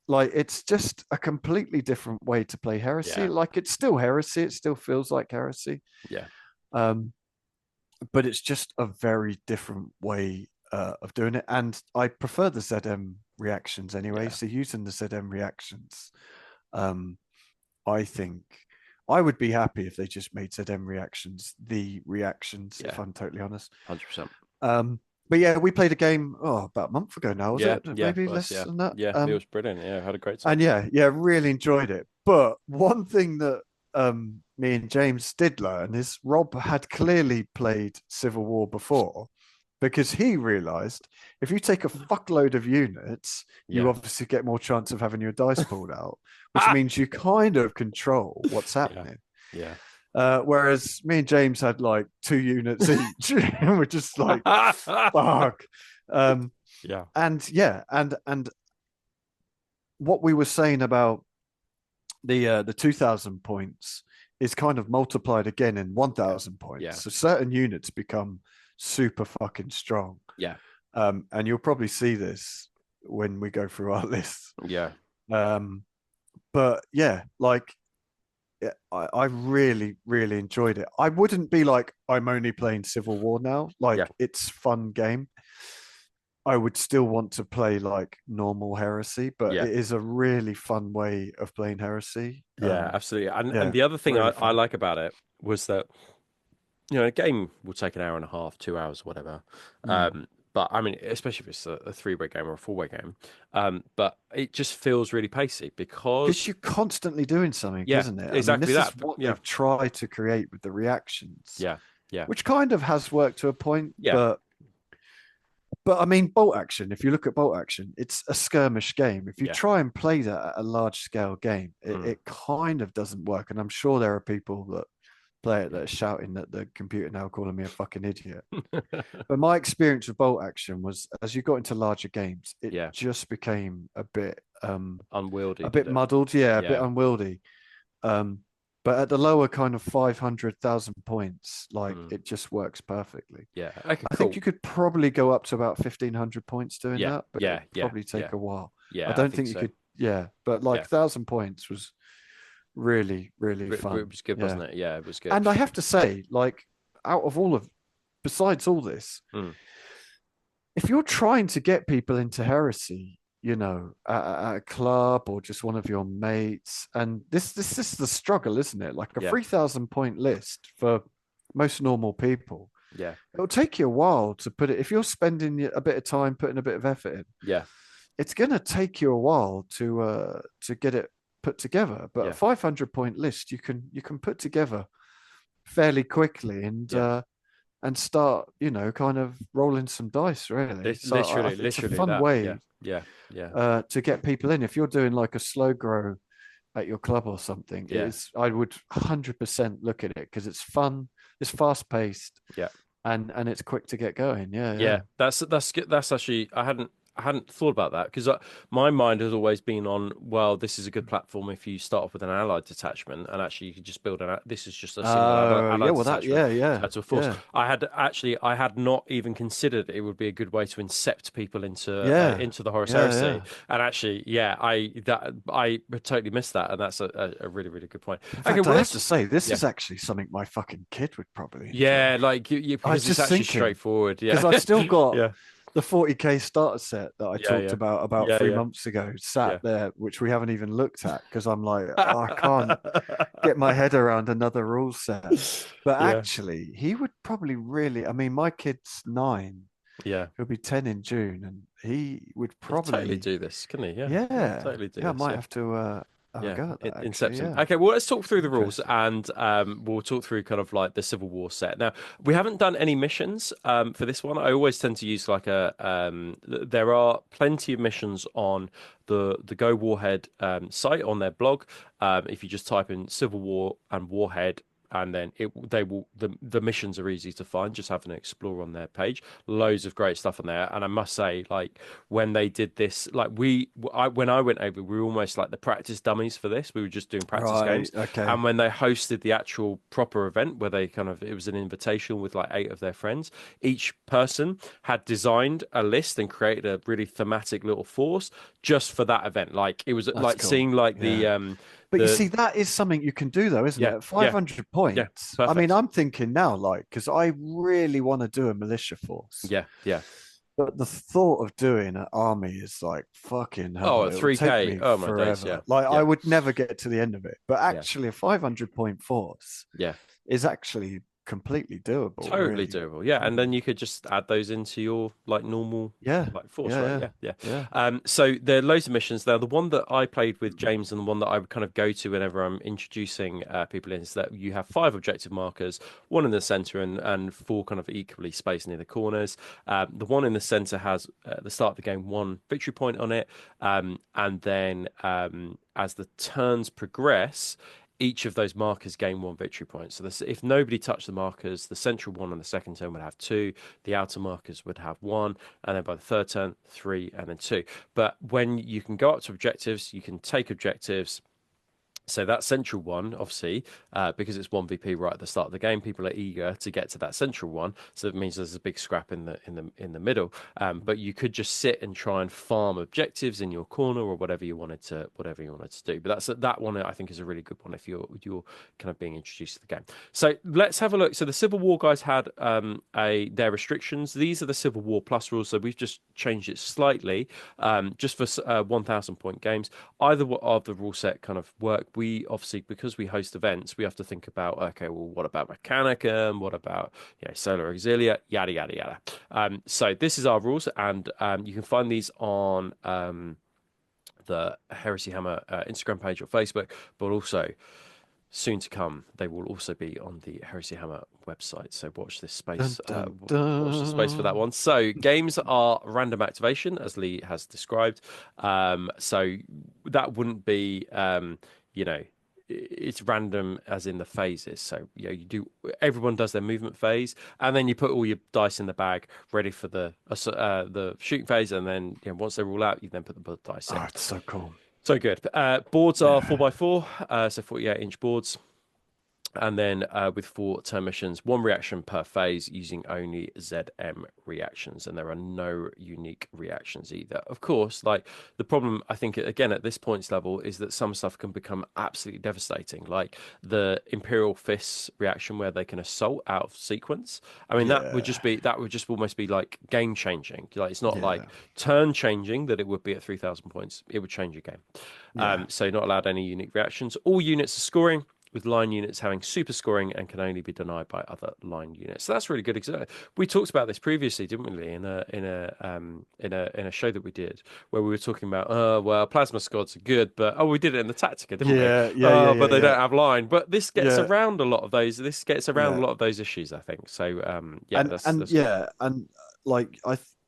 Speaker 2: Like it's just a completely different way to play Heresy.
Speaker 1: Yeah.
Speaker 2: Like it's still Heresy, it still feels like Heresy.
Speaker 1: Yeah.
Speaker 2: But it's just a very different way of doing it. And I prefer the ZM reactions anyway.
Speaker 1: Yeah.
Speaker 2: So using the ZM reactions, I think I would be happy if they just made ZM reactions the reactions, if I'm totally honest.
Speaker 1: 100%.
Speaker 2: But yeah, we played a game about a month ago now, was it? Maybe less than that.
Speaker 1: Yeah, it was brilliant. Yeah, I had a great time.
Speaker 2: And yeah, really enjoyed it. But one thing that me and James did learn is Rob had clearly played Civil War before, because he realized if you take a fuckload of units, you obviously get more chance of having your dice pulled out, which means you kind of control what's happening.
Speaker 1: Yeah.
Speaker 2: Whereas me and James had like 2 units each, and we're just like, fuck. And what we were saying about the 2,000 points is kind of multiplied again in 1,000 points.
Speaker 1: Yeah.
Speaker 2: So certain units become super fucking strong.
Speaker 1: Yeah.
Speaker 2: And you'll probably see this when we go through our list.
Speaker 1: Yeah.
Speaker 2: But yeah, like I really, really enjoyed it. I wouldn't be like, I'm only playing Civil War now. Like it's fun game. I would still want to play like normal Heresy, but it is a really fun way of playing Heresy.
Speaker 1: Yeah, absolutely. And the other thing I like about it was that, you know, a game will take an hour and a half, 2 hours, whatever. But I mean, especially if it's a 3-way game or a 4-way game, but it just feels really pacey because
Speaker 2: you're constantly doing something, isn't it?
Speaker 1: Exactly
Speaker 2: this
Speaker 1: that.
Speaker 2: is what they've tried to create with the reactions.
Speaker 1: Yeah.
Speaker 2: Which kind of has worked to a point,
Speaker 1: Yeah.
Speaker 2: But I mean, bolt action, if you look at bolt action, it's a skirmish game. If you try and play that at a large scale game, it kind of doesn't work. And I'm sure there are people that play it that are shouting at the computer now, calling me a fucking idiot. But my experience with bolt action was, as you got into larger games, it just became a bit
Speaker 1: unwieldy,
Speaker 2: a bit muddled, a bit unwieldy. But at the lower kind of 500,000 points, like it just works perfectly.
Speaker 1: Yeah, okay,
Speaker 2: I think you could probably go up to about 1,500 points doing that, but it'd probably take a while.
Speaker 1: Yeah,
Speaker 2: I don't think you could. Yeah, but like 1,000 points was really, really fun.
Speaker 1: It was good, wasn't it? Yeah, it was good.
Speaker 2: And I have to say, like, besides all this, if you're trying to get people into Heresy, you know, at a club or just one of your mates, and this is the struggle, isn't it? Like a 3,000 point list for most normal people.
Speaker 1: Yeah,
Speaker 2: it'll take you a while to put it. If you're spending a bit of time putting a bit of effort in, it's gonna take you a while to get it put together. But a 500 point list you can put together fairly quickly and start, you know, kind of rolling some dice. Really,
Speaker 1: it's a
Speaker 2: fun way. To get people in. If you're doing like a slow grow at your club or something, I would 100% look at it because it's fun, it's fast paced, and it's quick to get going.
Speaker 1: That's good. That's actually I hadn't thought about that because my mind has always been on, well, this is a good platform if you start off with an allied detachment and actually you can just build this is just a single allied detachment. That's a force. I had not even considered it would be a good way to incept people into the Horus Heresy. And actually, I totally missed that, and that's a really, really good point.
Speaker 2: In fact, I have to say, this is actually something my fucking kid would probably enjoy.
Speaker 1: Yeah, like because it's actually straightforward. Yeah,
Speaker 2: because I've still got the 40k starter set that I talked about 3 months ago sat there, which we haven't even looked at because I'm like, I can't get my head around another rule set. But actually, he would probably really. I mean, my kid's 9.
Speaker 1: Yeah,
Speaker 2: he'll be 10 in June, and he would probably
Speaker 1: totally do this, couldn't he?
Speaker 2: Yeah,
Speaker 1: totally do.
Speaker 2: I might have to.
Speaker 1: Inception. Okay, well, let's talk through the rules, and we'll talk through kind of like the Civil War set. Now, we haven't done any missions for this one. I always tend to use like there are plenty of missions on the Go Warhead site on their blog. If you just type in Civil War and Warhead and then the missions are easy to find. Just having to explore on their page, loads of great stuff on there. And I must say, like when they did this, like when I went over, we were almost like the practice dummies for this. We were just doing practice games.
Speaker 2: Okay.
Speaker 1: And when they hosted the actual proper event, where it was an invitational with like 8 of their friends, each person had designed a list and created a really thematic little force just for that event. Like it was like
Speaker 2: cool.
Speaker 1: seeing like
Speaker 2: But you see, that is something you can do, though, isn't it? 500 points. I mean, I'm thinking now, like, because I really want to do a militia force.
Speaker 1: Yeah.
Speaker 2: But the thought of doing an army is like fucking hell.
Speaker 1: Oh, 3K. Oh my
Speaker 2: forever.
Speaker 1: days, yeah.
Speaker 2: Like I would never get to the end of it. But actually, a 500-point force, is actually completely doable.
Speaker 1: Totally
Speaker 2: really.
Speaker 1: doable. Yeah, and then you could just add those into your like normal like force, right? Yeah. So there are loads of missions. Now, the one that I played with James and the one that I would kind of go to whenever I'm introducing people in is that you have 5 objective markers, one in the center and 4 kind of equally spaced near the corners. The one in the center has at the start of the game 1 victory point on it, and then as the turns progress, each of those markers gain 1 victory point. So if nobody touched the markers, the central one on the second turn would have 2, the outer markers would have 1, and then by the third turn, 3, and then 2. But when you can go up to objectives, you can take objectives. So that central one, obviously, because it's 1VP right at the start of the game, people are eager to get to that central one. So it means there's a big scrap in the middle. But you could just sit and try and farm objectives in your corner or whatever you wanted to do. But that one I think is a really good one if you're kind of being introduced to the game. So let's have a look. So the Civil War guys had their restrictions. These are the Civil War Plus rules. So we've just changed it slightly, just for 1,000 point games. Either of the rule set kind of work. We obviously, because we host events, we have to think about, okay, well, what about Mechanicum? What about Solar Auxilia? Yada yada yada. So this is our rules, and you can find these on the Heresy Hammer Instagram page or Facebook, but also soon to come, they will also be on the Heresy Hammer website. So watch this space. Watch the space for that one. So games are random activation, as Lee has described. So that wouldn't be, it's random as in the phases. So everyone does their movement phase, and then you put all your dice in the bag, ready for the shooting phase, and then once they're all out, you then put the dice in.
Speaker 2: Oh, it's so cool.
Speaker 1: So good. Boards are 4x4, so 48-inch boards. And then with 4 turn missions, 1 reaction per phase using only ZM reactions. And there are no unique reactions either. Of course, like the problem, I think, again, at this points level is that some stuff can become absolutely devastating. Like the Imperial Fists reaction where they can assault out of sequence. I mean, that would just almost be like game changing. Like it's not like turn changing that it would be at 3,000 points. It would change your game. So you're not allowed any unique reactions. All units are scoring, with line units having super scoring and can only be denied by other line units. So that's really good. We talked about this previously, didn't we, in a show that we did where we were talking about plasma squads are good, but we did it in the Tactica, didn't we? But they don't have line. But this gets around a lot of those. This gets around a lot of those issues, I think. So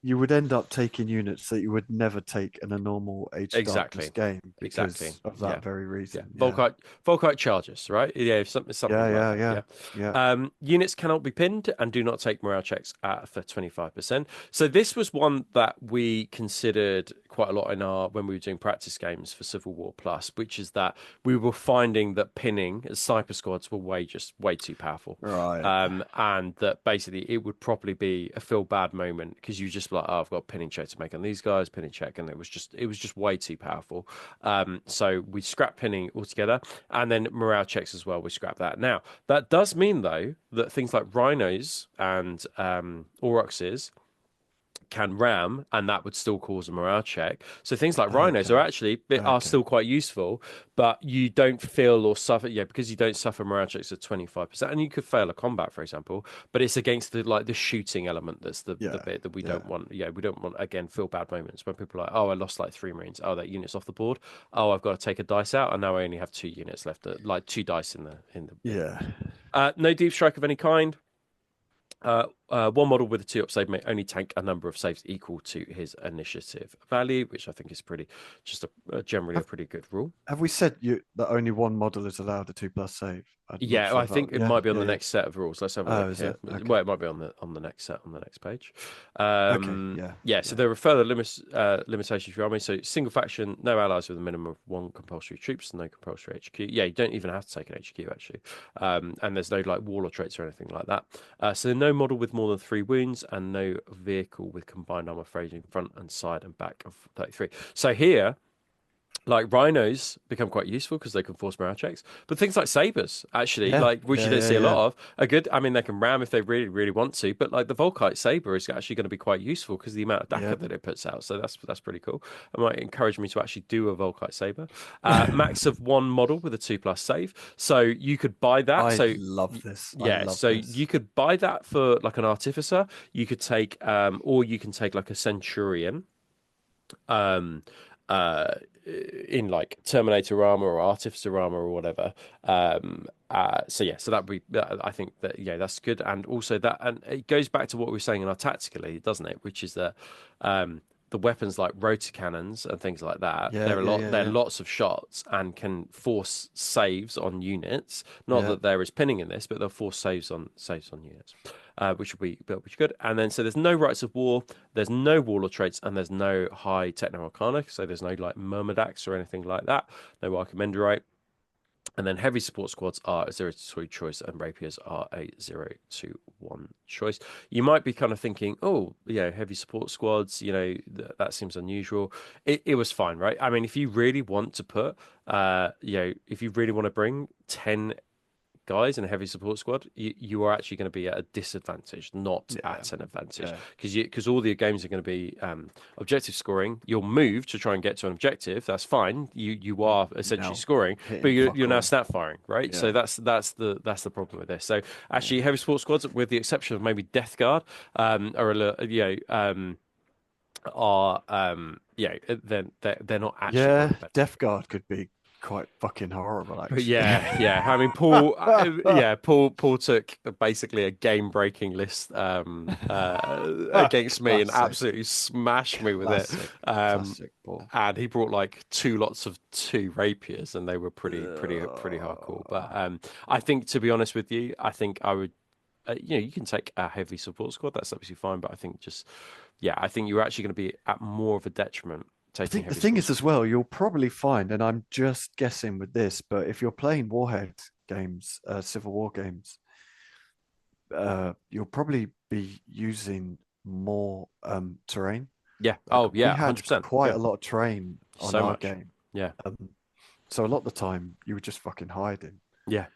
Speaker 2: you would end up taking units that you would never take in a normal Age of Darkness game because of that very reason.
Speaker 1: Volkite charges, right? Yeah, something like that. Units cannot be pinned and do not take morale checks for 25%. So this was one that we considered quite a lot when we were doing practice games for Civil War Plus, which is that we were finding that pinning as sniper squads were way too powerful,
Speaker 2: right?
Speaker 1: And that basically it would probably be a feel bad moment because you just like, I've got a pinning check to make on these guys, pinning check, and it was just way too powerful. So we scrapped pinning altogether, and then morale checks as well. We scrapped that. Now that does mean though that things like rhinos and aurochses can ram, and that would still cause a morale check. So things like rhinos are still quite useful, but you don't feel or suffer because you don't suffer morale checks at 25%, and you could fail a combat, for example, but it's against the shooting element that's the bit that we don't want. We don't want, again, feel bad moments when people are like, I lost like 3 Marines, that unit's off the board, I've got to take a dice out, and now I only have 2 units left, like 2 dice in the no deep strike of any kind. one model with a 2-up save may only tank a number of saves equal to his initiative value, which I think is generally a pretty good rule.
Speaker 2: Have we said that only one model is allowed a 2+ save?
Speaker 1: Yeah, I think it might be on the next set of rules. Let's have a look here.
Speaker 2: Okay.
Speaker 1: Well, it might be on the next set on the next page. So there are further limitations for your army. So single faction, no allies with a minimum of 1 compulsory troops, no compulsory HQ. Yeah, you don't even have to take an HQ actually. And there's no like wall or traits or anything like that. So no model with more than 3 wounds and no vehicle with combined armor phrasing front and side and back of 33. So here, like rhinos become quite useful because they can force morale checks, but things like sabers actually, which you don't see a lot of, are good. I mean, they can ram if they really, really want to, but like the Volkite saber is actually going to be quite useful because of the amount of DACA that it puts out. So that's pretty cool. It might encourage me to actually do a Volkite saber. Max of 1 model with a 2+ save. So you could buy that.
Speaker 2: I love this.
Speaker 1: You could buy that for like an artificer. You could take, or you can take like a centurion. In like Terminator armor or Artificer armor or whatever. So that'd be, I think that, that's good. And also and it goes back to what we were saying in our tactically, doesn't it? Which is that the weapons like rotor cannons and things like that, there are lots of shots and can force saves on units. Not that there is pinning in this, but they'll force saves on units. Which will be good. And then so there's no rights of war, there's no warlord traits, and there's no high techno arcana. So there's no like myrmidax or anything like that. No Archimandrite. And then heavy support squads are a 0 to 3 choice, and rapiers are a 0 to 1 choice. You might be kind of thinking, heavy support squads, that seems unusual. It was fine, right? I mean, if you really want to put, if you really want to bring 10 guys in a heavy support squad, you are actually going to be at a disadvantage, not at an advantage, because all the games are going to be objective scoring. You'll move to try and get to an objective. That's fine. You are essentially scoring, but you're now snap firing, right? So that's the problem with this. So actually, heavy support squads, with the exception of maybe Death Guard, they're not actually
Speaker 2: Death Guard could be quite fucking horrible, actually.
Speaker 1: Yeah. I mean, Paul, Paul took basically a game-breaking list against me and absolutely smashed me with it.
Speaker 2: Classic Paul.
Speaker 1: And he brought like 2 lots of 2 rapiers, and they were pretty hardcore. But I think, to be honest with you, I think I would, you can take a heavy support squad. That's obviously fine. But I think I think you're actually going to be at more of a detriment.
Speaker 2: I think the thing is as well, you'll probably find, and I'm just guessing with this, but if you're playing Warhead games, Civil War games, you'll probably be using more terrain.
Speaker 1: Yeah. Oh, yeah.
Speaker 2: We had
Speaker 1: 100%.
Speaker 2: quite a lot of terrain on our game.
Speaker 1: Yeah.
Speaker 2: So a lot of the time you were just fucking hiding.
Speaker 1: Yeah.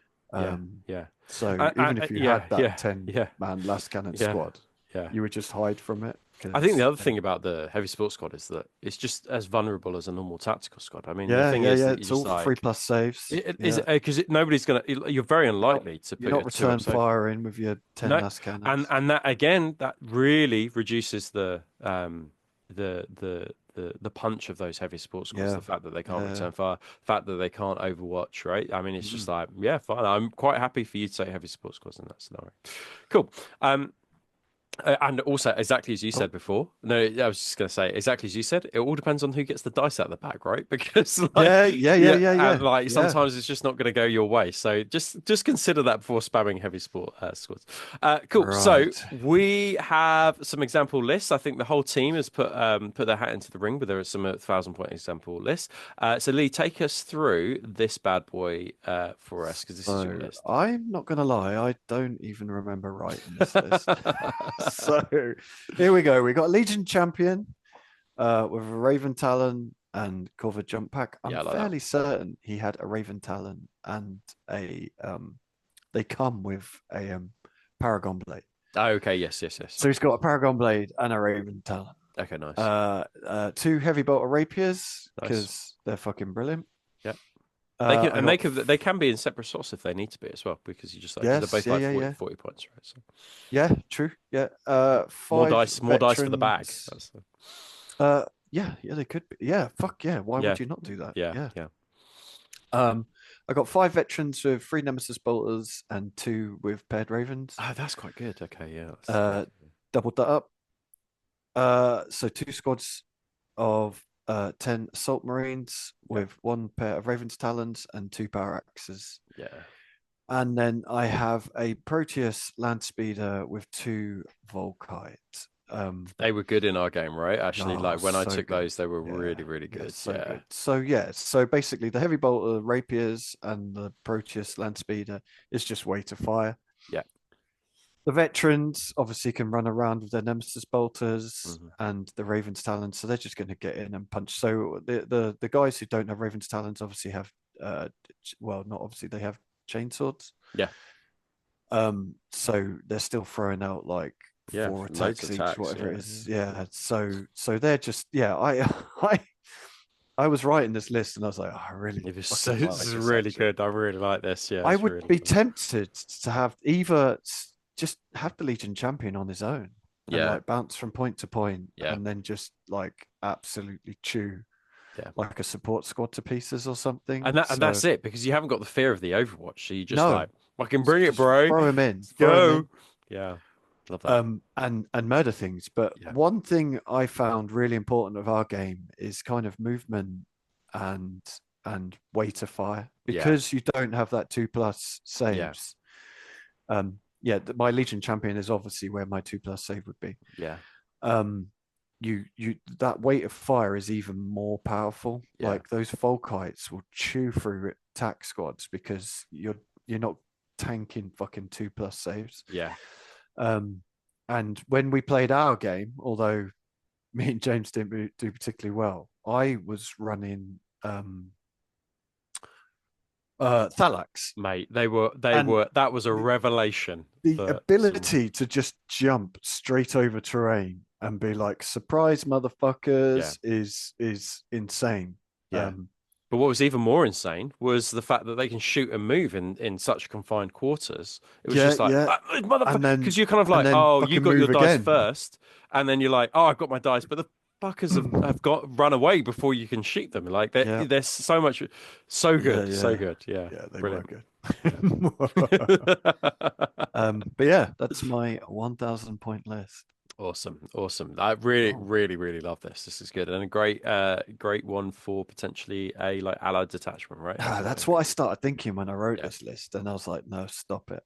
Speaker 2: So even if you had that 10-man last cannon squad, you would just hide from it.
Speaker 1: I think the other thing about the heavy support squad is that it's just as vulnerable as a normal tactical squad. I mean, the thing is,
Speaker 2: it's all like, 3+ saves.
Speaker 1: Because nobody's gonna. You're very unlikely to put.
Speaker 2: You're not return firing with your 10 last cannons.
Speaker 1: And that again, that really reduces the punch of those heavy support squads. The fact that they can't return fire, the fact that they can't overwatch. Right. I mean, it's just like fine. I'm quite happy for you to say heavy support squads in that scenario. Cool. And also, exactly as you said before. No, I was just going to say exactly as you said. It all depends on who gets the dice out of the bag, right? Because and like sometimes it's just not going to go your way. So just consider that before spamming heavy support squads. Cool. Right. So we have some example lists. I think the whole team has put their hat into the ring, but there are some 1,000-point example lists. So Lee, take us through this bad boy for us, because this is your list.
Speaker 2: I'm not going to lie, I don't even remember writing this list. So here we go. We got Legion Champion with a Raven Talon and Corvid Jump Pack. I'm fairly certain he had a Raven Talon and a they come with a Paragon Blade.
Speaker 1: Oh, okay, yes.
Speaker 2: So he's got a Paragon Blade and a Raven Talon.
Speaker 1: Okay, nice.
Speaker 2: 2 Heavy Bolter Rapiers because they're fucking brilliant.
Speaker 1: Yep. They can be in separate slots if they need to be as well, because you just they're both 40 points, right? So.
Speaker 2: Yeah, true. Yeah. 5
Speaker 1: more dice for the bag.
Speaker 2: Yeah, they could be. Yeah, fuck yeah. Why would you not do that?
Speaker 1: Yeah.
Speaker 2: A I got 5 veterans with 3 Nemesis bolters and 2 with paired ravens.
Speaker 1: Oh, that's quite good. Okay, yeah.
Speaker 2: Doubled that up. So 2 squads of 10 assault marines with 1 pair of ravens talons and 2 power axes.
Speaker 1: Yeah.
Speaker 2: And then I have a Proteus land speeder with 2 Volkites.
Speaker 1: They were good in our game, right? Actually,
Speaker 2: Oh,
Speaker 1: like when I
Speaker 2: so
Speaker 1: took
Speaker 2: good.
Speaker 1: those, they were
Speaker 2: Yeah,
Speaker 1: really, really
Speaker 2: yeah,
Speaker 1: good.
Speaker 2: so
Speaker 1: Yeah.
Speaker 2: good. So yeah, so basically the heavy bolter rapiers and the Proteus land speeder is just way to fire.
Speaker 1: Yeah.
Speaker 2: The veterans obviously can run around with their Nemesis bolters
Speaker 1: Mhm.
Speaker 2: and the Ravens talons, so they're just going to get in and punch. So the guys who don't have Ravens talons obviously have well, not obviously, they have chainswords.
Speaker 1: Yeah.
Speaker 2: So they're still throwing out like
Speaker 1: Yeah,
Speaker 2: 4
Speaker 1: loads
Speaker 2: attacks
Speaker 1: of
Speaker 2: each,
Speaker 1: attacks,
Speaker 2: whatever
Speaker 1: yeah,
Speaker 2: it is. Yeah. So they're just I was writing this list and I was like, oh, I really
Speaker 1: It was
Speaker 2: fucking like
Speaker 1: this is
Speaker 2: this,
Speaker 1: really
Speaker 2: actually.
Speaker 1: good. I really like this. Yeah,
Speaker 2: I
Speaker 1: it's
Speaker 2: would
Speaker 1: really
Speaker 2: be
Speaker 1: fun.
Speaker 2: tempted to have either just have the Legion champion on his own and
Speaker 1: Yeah.
Speaker 2: like bounce from point to point
Speaker 1: Yeah.
Speaker 2: and then just like absolutely chew
Speaker 1: Yeah.
Speaker 2: like a support squad to pieces or something.
Speaker 1: And that's it, because you haven't got the fear of the Overwatch. So you just
Speaker 2: No,
Speaker 1: like, fucking bring it,
Speaker 2: just
Speaker 1: bro.
Speaker 2: throw him in,
Speaker 1: Let's
Speaker 2: throw him in.
Speaker 1: go. Yeah. Love that.
Speaker 2: And murder things. But
Speaker 1: Yeah.
Speaker 2: one thing I found really important of our game is kind of movement and way to fire, because you don't have that 2+ saves. My Legion champion is obviously where my 2+ save would be.
Speaker 1: Yeah.
Speaker 2: You that weight of fire is even more powerful.
Speaker 1: Yeah.
Speaker 2: Like those Volkites will chew through attack squads because you're not tanking fucking 2+ saves.
Speaker 1: Yeah.
Speaker 2: And when we played our game, although me and James didn't do particularly well, I was running Thalax.
Speaker 1: Mate, they were that was a revelation.
Speaker 2: The ability to just jump straight over terrain and be like, surprise motherfuckers, is insane.
Speaker 1: Yeah. But what was even more insane was the fact that they can shoot and move in such confined quarters. It was just like, motherfucker, because you're kind of like, oh, you got your dice first, and then you're like, oh, I've got my dice, but the fuckers have got run away before you can shoot them. Like there's so much, so good, so good. Yeah,
Speaker 2: they
Speaker 1: brilliant.
Speaker 2: were good. But yeah, that's my 1,000 point list.
Speaker 1: Awesome. I really love this. This is good, and a great one for potentially a like allied detachment, right?
Speaker 2: That's what I started thinking when I wrote this list, and I was like, no, stop it.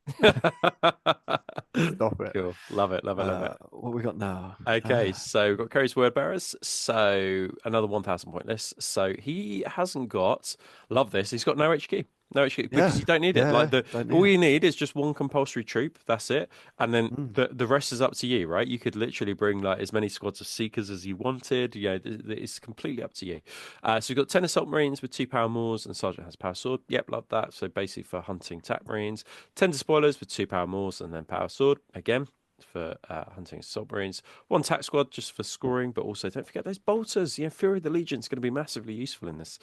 Speaker 2: Stop it.
Speaker 1: Cool. Love it.
Speaker 2: What we got now?
Speaker 1: Okay, so we've got Curry's Word Bearers. So another 1,000 point list. So he hasn't got, love this, he's got no HQ. No HQ, because you don't need it. Like all you need is just 1 compulsory troop. That's it. And then the rest is up to you, right? You could literally bring like as many squads of Seekers as you wanted. You know, it's completely up to you. So we've got 10 Assault Marines with 2 Power Moors, and Sergeant has Power Sword. Yep, love that. So basically for hunting TAC Marines. 10 Despoilers with 2 Power Moors and then Power Sword. Again, for hunting assault marines, 1 tac squad just for scoring, but also don't forget those bolters. Yeah, Fury of the Legion is going to be massively useful in this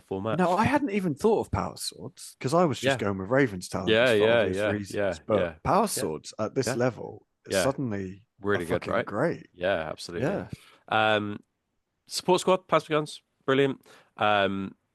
Speaker 1: format.
Speaker 2: No, I hadn't even thought of power swords because I was just going with Raven's talent for obvious reasons. But power swords at this level suddenly
Speaker 1: really good, right?
Speaker 2: Great.
Speaker 1: Yeah, absolutely. Support squad, plasma guns, brilliant.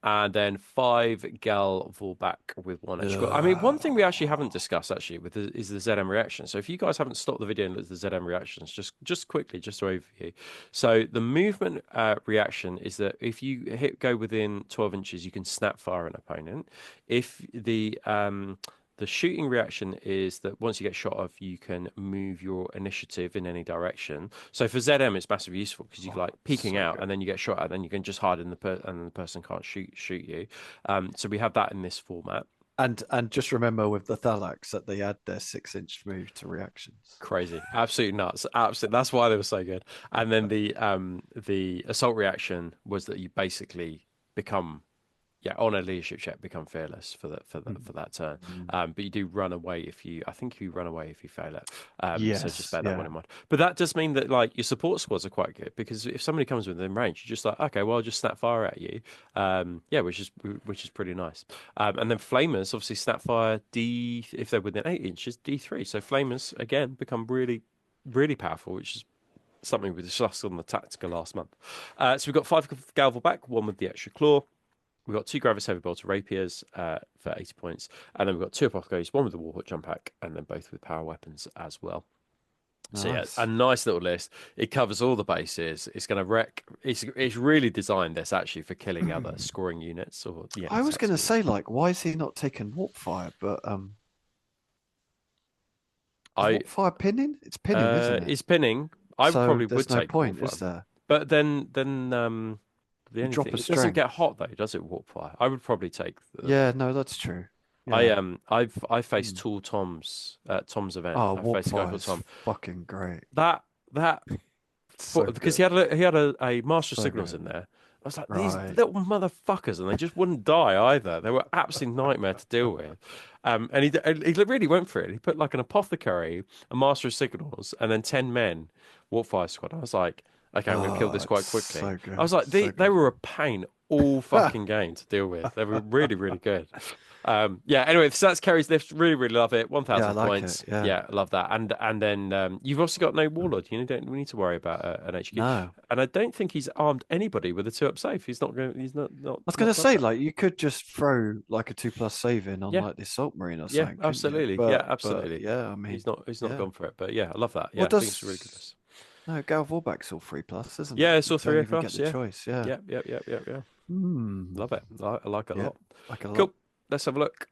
Speaker 1: And then 5 Gal Volback with 1 extra. I mean, one thing we actually haven't discussed is the ZM reaction. So if you guys haven't stopped the video and looked at the ZM reactions, just quickly, just to overview. So the movement reaction is that if you go within 12 inches, you can snap fire an opponent. If the shooting reaction is that once you get shot off, you can move your initiative in any direction. So for ZM, it's massively useful because you like peeking out and then you get shot at, and then you can just hide and the person can't shoot you. So we have that in this format.
Speaker 2: And just remember with the Thalax that they add their 6-inch move to reactions.
Speaker 1: Crazy, absolutely nuts, absolutely. That's why they were so good. And then the assault reaction was that you basically become. Yeah, on a leadership check, become fearless for that turn. But you do run away if you run away if you fail it. So just bear that one in mind. But that does mean that like your support squads are quite good, because if somebody comes within range, you're just like, okay, well, I'll just snap fire at you. Which is pretty nice. And then flamers obviously snap fire if they're within 8 inches, D3. So flamers again become really, really powerful, which is something we discussed on the tactical last month. So we've got 5 Galval back, 1 with the extra claw. We've got 2 Gravis Heavy Bolter Rapiers for 80 points. And then we've got 2 Apothecaries, 1 with the Warhawk Jump Pack, and then both with power weapons as well. So yeah,
Speaker 2: Nice.
Speaker 1: a nice little list. It covers all the bases. It's going to wreck. It's really designed this actually for killing other scoring units or
Speaker 2: I was going to
Speaker 1: tactical
Speaker 2: say, like, why is he not taking warp fire? But is
Speaker 1: I
Speaker 2: warp fire pinning? It's pinning, isn't it?
Speaker 1: It's pinning. I
Speaker 2: So
Speaker 1: probably would
Speaker 2: there's no
Speaker 1: take
Speaker 2: point,
Speaker 1: Warfire.
Speaker 2: is there?
Speaker 1: But then the
Speaker 2: You
Speaker 1: only
Speaker 2: drop
Speaker 1: thing
Speaker 2: a
Speaker 1: it doesn't get
Speaker 2: strength.
Speaker 1: hot though, does it? Warpfire. I would probably take the.
Speaker 2: Yeah, no, that's true.
Speaker 1: I
Speaker 2: Yeah.
Speaker 1: I've faced
Speaker 2: Hmm.
Speaker 1: Tool Tom's at Tom's event.
Speaker 2: Oh,
Speaker 1: I
Speaker 2: warp
Speaker 1: faced a guy
Speaker 2: fire
Speaker 1: called
Speaker 2: is
Speaker 1: Tom.
Speaker 2: fucking great.
Speaker 1: That
Speaker 2: So
Speaker 1: because
Speaker 2: good.
Speaker 1: he had a Master of
Speaker 2: So
Speaker 1: Signals
Speaker 2: good.
Speaker 1: in there. I was like, these
Speaker 2: Right.
Speaker 1: little motherfuckers, and they just wouldn't die either. They were absolute nightmare to deal with. And he really went for it. He put like an apothecary, a Master of Signals, and then 10 men, Warfire Squad. I was like, okay, I'm going to kill
Speaker 2: Oh,
Speaker 1: this
Speaker 2: it's
Speaker 1: quite quickly.
Speaker 2: so
Speaker 1: I was
Speaker 2: good.
Speaker 1: like,
Speaker 2: So
Speaker 1: they
Speaker 2: good.
Speaker 1: were a pain all fucking game to deal with. They were really, really good. Yeah, anyway, so that's Kerry's list. Really, really love it.
Speaker 2: Yeah, I
Speaker 1: 1,000
Speaker 2: like it.
Speaker 1: points.
Speaker 2: Yeah.
Speaker 1: Yeah, I love that. And then you've also got no Warlord. You know, don't we need to worry about an HQ.
Speaker 2: No.
Speaker 1: And I don't think he's armed anybody with a 2-up save. He's not going. He's not
Speaker 2: I was
Speaker 1: not
Speaker 2: gonna
Speaker 1: done
Speaker 2: say,
Speaker 1: that.
Speaker 2: like, you could just throw like a 2+ save in on
Speaker 1: Yeah,
Speaker 2: like the assault marine or
Speaker 1: yeah,
Speaker 2: something, couldn't you?
Speaker 1: absolutely. Yeah,
Speaker 2: But
Speaker 1: absolutely.
Speaker 2: yeah, I mean,
Speaker 1: He's not
Speaker 2: yeah.
Speaker 1: gone for it. But yeah, I love that. Yeah,
Speaker 2: Well,
Speaker 1: I think it's a really good
Speaker 2: does
Speaker 1: list.
Speaker 2: no Gal Vorback's all 3+, isn't
Speaker 1: Yeah,
Speaker 2: it?
Speaker 1: it's
Speaker 2: You
Speaker 1: all
Speaker 2: don't
Speaker 1: 3A
Speaker 2: even get
Speaker 1: plus.
Speaker 2: the
Speaker 1: Yeah,
Speaker 2: choice. Yeah.
Speaker 1: yeah.
Speaker 2: Hmm.
Speaker 1: Love it. I like it a
Speaker 2: Yeah,
Speaker 1: lot.
Speaker 2: like a lot.
Speaker 1: Cool. Let's have a look.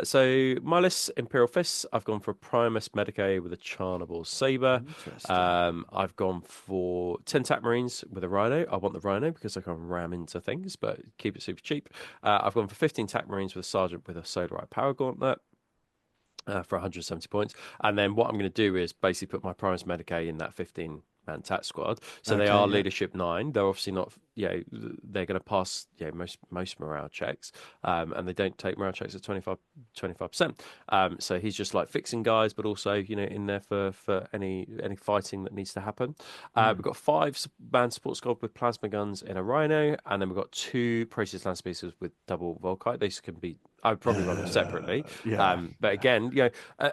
Speaker 1: So my list, Imperial Fists, I've gone for a Primus Medicae with a Charnable Saber.
Speaker 2: Interesting.
Speaker 1: I've gone for 10 Tac Marines with a Rhino. I want the Rhino because I can ram into things, but keep it super cheap. I've gone for 15 Tac Marines with a Sergeant with a Solarite Power Gauntlet. For 170 points. And then what I'm going to do is basically put my Primus Medicae in that 15-man TAT squad. So they
Speaker 2: Okay.
Speaker 1: are
Speaker 2: Yeah.
Speaker 1: leadership 9. They're obviously not, they're going to pass, most morale checks. And they don't take morale checks at 25%. So he's just like fixing guys, but also, in there for any fighting that needs to happen. We've got 5-man support squad with plasma guns in a Rhino. And then we've got 2 Proteus land species with double Volkite. These can be, I would probably run them separately.
Speaker 2: Yeah.
Speaker 1: But again,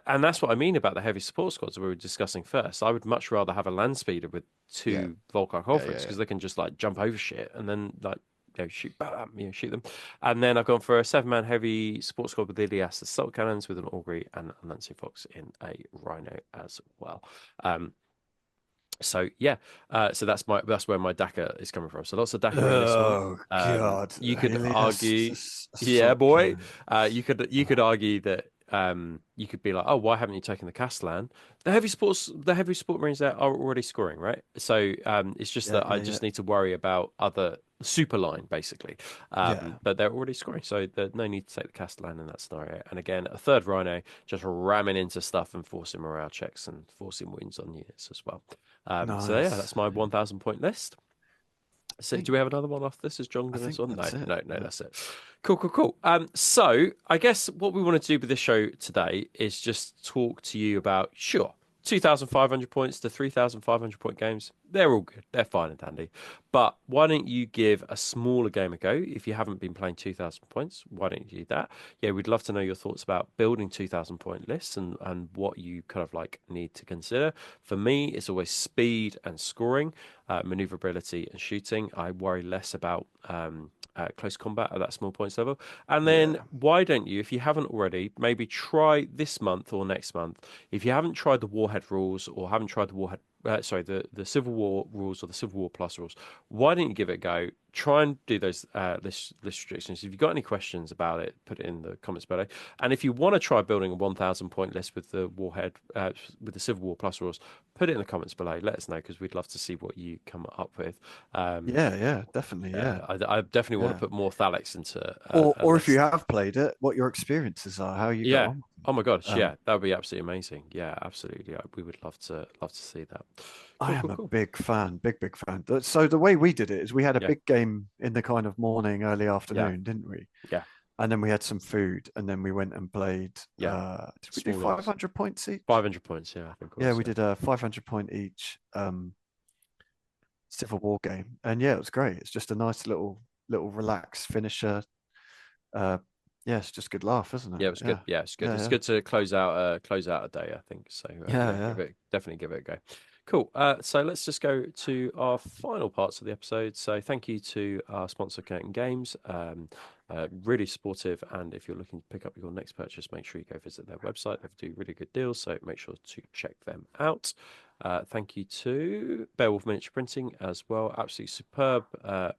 Speaker 1: and that's what I mean about the heavy support squads that we were discussing first. I would much rather have a land speeder with 2 Volkite Holfreds because they can just like jump over shit and then like shoot, bam, shoot them. And then I've gone for a 7-man heavy support squad with Ilias assault cannons with an augury and a Lancing Fox in a Rhino as well. So yeah, so that's where my DACA is coming from. So lots of DACA in this one.
Speaker 2: Oh God.
Speaker 1: You could argue,
Speaker 2: Alias
Speaker 1: yeah,
Speaker 2: assault
Speaker 1: boy.
Speaker 2: cannons.
Speaker 1: You could argue that you could be like, oh, why haven't you taken the Castellan? The heavy support marines there are already scoring, right? So it's just
Speaker 2: Yeah.
Speaker 1: that I just need to worry about other super line basically.
Speaker 2: Yeah.
Speaker 1: But they're already scoring, so there's no need to take the Castellan in that scenario. And again, a third Rhino just ramming into stuff and forcing morale checks and forcing wounds on units as well. So yeah,
Speaker 2: Nice.
Speaker 1: that's my 1,000 point list. So do we have another one off this? Is John
Speaker 2: I
Speaker 1: doing this
Speaker 2: think
Speaker 1: one?
Speaker 2: that's it.
Speaker 1: No,
Speaker 2: Yeah.
Speaker 1: that's it. Cool. So I guess what we want to do with this show today is just talk to you about, sure, 2,500 points to 3,500 point games. They're all good. They're fine and dandy. But why don't you give a smaller game a go? If you haven't been playing 2,000 points, why don't you do that? Yeah, we'd love to know your thoughts about building 2,000 point lists and what you kind of like need to consider. For me, it's always speed and scoring, maneuverability and shooting. I worry less about close combat at that small points level. And then why don't you, if you haven't already, maybe try this month or next month. If you haven't tried the Warhead rules or haven't tried the Warhead, the Civil War rules or the Civil War Plus rules, why don't you give it a go? Try and do those list restrictions. If you've got any questions about it, put it in the comments below. And if you want to try building a 1,000 point list with the Warhead, with the Civil War Plus rules, put it in the comments below. Let us know because we'd love to see what you come up with.
Speaker 2: Yeah, definitely. Yeah.
Speaker 1: I definitely want
Speaker 2: Yeah.
Speaker 1: to put more Thalax into
Speaker 2: Or if you
Speaker 1: list.
Speaker 2: have played it, what your experiences are, how you got
Speaker 1: Yeah.
Speaker 2: on.
Speaker 1: Oh my gosh,
Speaker 2: Um,
Speaker 1: yeah, that would be absolutely amazing. Yeah, absolutely. We would love to see that.
Speaker 2: I am a
Speaker 1: Cool.
Speaker 2: big fan, big fan. So the way we did it is we had a
Speaker 1: Yeah.
Speaker 2: big game in the kind of morning, early
Speaker 1: Yeah.
Speaker 2: afternoon, didn't we?
Speaker 1: Yeah.
Speaker 2: And then we had some food, and then we went and played.
Speaker 1: Yeah.
Speaker 2: Did we do
Speaker 1: Small lots.
Speaker 2: 500 points each?
Speaker 1: 500 points, yeah, I think.
Speaker 2: Yeah, we did a 500 point each Civil War game, and yeah, it was great. It's just a nice little relaxed finisher. Yeah, it's just good laugh, isn't it?
Speaker 1: Yeah, it was good. Yeah, it's good.
Speaker 2: Yeah,
Speaker 1: It's
Speaker 2: yeah.
Speaker 1: good to close out a day, I think. So
Speaker 2: Yeah.
Speaker 1: definitely give it a go. Cool. So let's just go to our final parts of the episode. So thank you to our sponsor, Curtain Games. Really supportive. And if you're looking to pick up your next purchase, make sure you go visit their website. They do really good deals. So make sure to check them out. Thank you to Beowulf Miniature Printing as well. Absolutely superb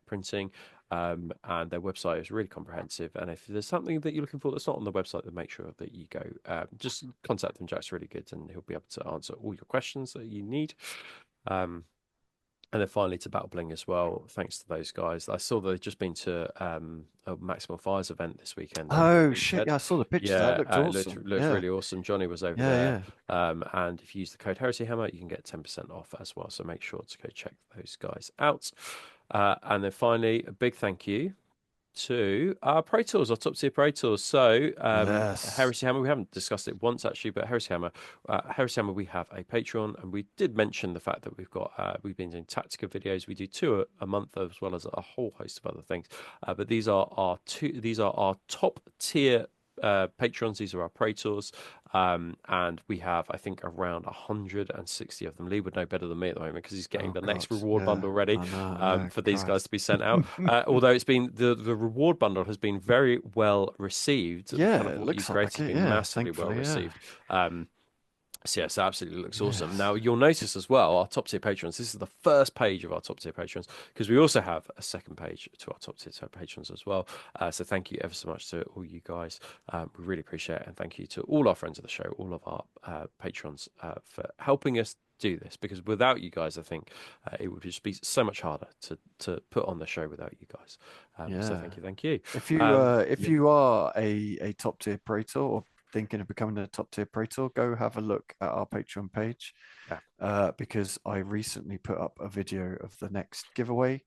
Speaker 1: printing. And their website is really comprehensive. And if there's something that you're looking for that's not on the website, then make sure that you go. Just contact them. Jack's really good, and he'll be able to answer all your questions that you need. And then finally to Battle Bling as well. Thanks to those guys. I saw they've just been to a Maximum Fires event this weekend.
Speaker 2: Oh shit! Yeah, I saw the pictures.
Speaker 1: Yeah,
Speaker 2: That looked
Speaker 1: it
Speaker 2: awesome.
Speaker 1: looked really awesome. Johnny was over there. And if you use the code Heresy Hammer, you can get 10% off as well. So make sure to go check those guys out. And then finally, a big thank you to our Pro Tools, our top tier Pro Tools. So, Heresy Hammer, we haven't discussed it once actually, but Heresy Hammer, we have a Patreon, and we did mention the fact that we've been doing tactical videos. We do 2 a month as well as a whole host of other things. But these are our top tier patrons. These are our Pro Tours, and we have, I think, around 160 of them. Lee would know better than me at the moment because he's getting the next reward bundle ready for these guys to be sent out. Although it's been the reward bundle has been very well received.
Speaker 2: Yeah, it looks like it. Yeah,
Speaker 1: massively well received. So yes, absolutely looks awesome. Now you'll notice as well our top tier patrons. This is the first page of our top tier patrons because we also have a second page to our top tier patrons as well. So thank you ever so much to all you guys. We really appreciate it, and thank you to all our friends of the show, all of our patrons for helping us do this. Because without you guys, I think it would just be so much harder to put on the show without you guys. So thank you.
Speaker 2: If you are a top tier Praetor or thinking of becoming a top tier Praetor, go have a look at our Patreon page, because I recently put up a video of the next giveaway,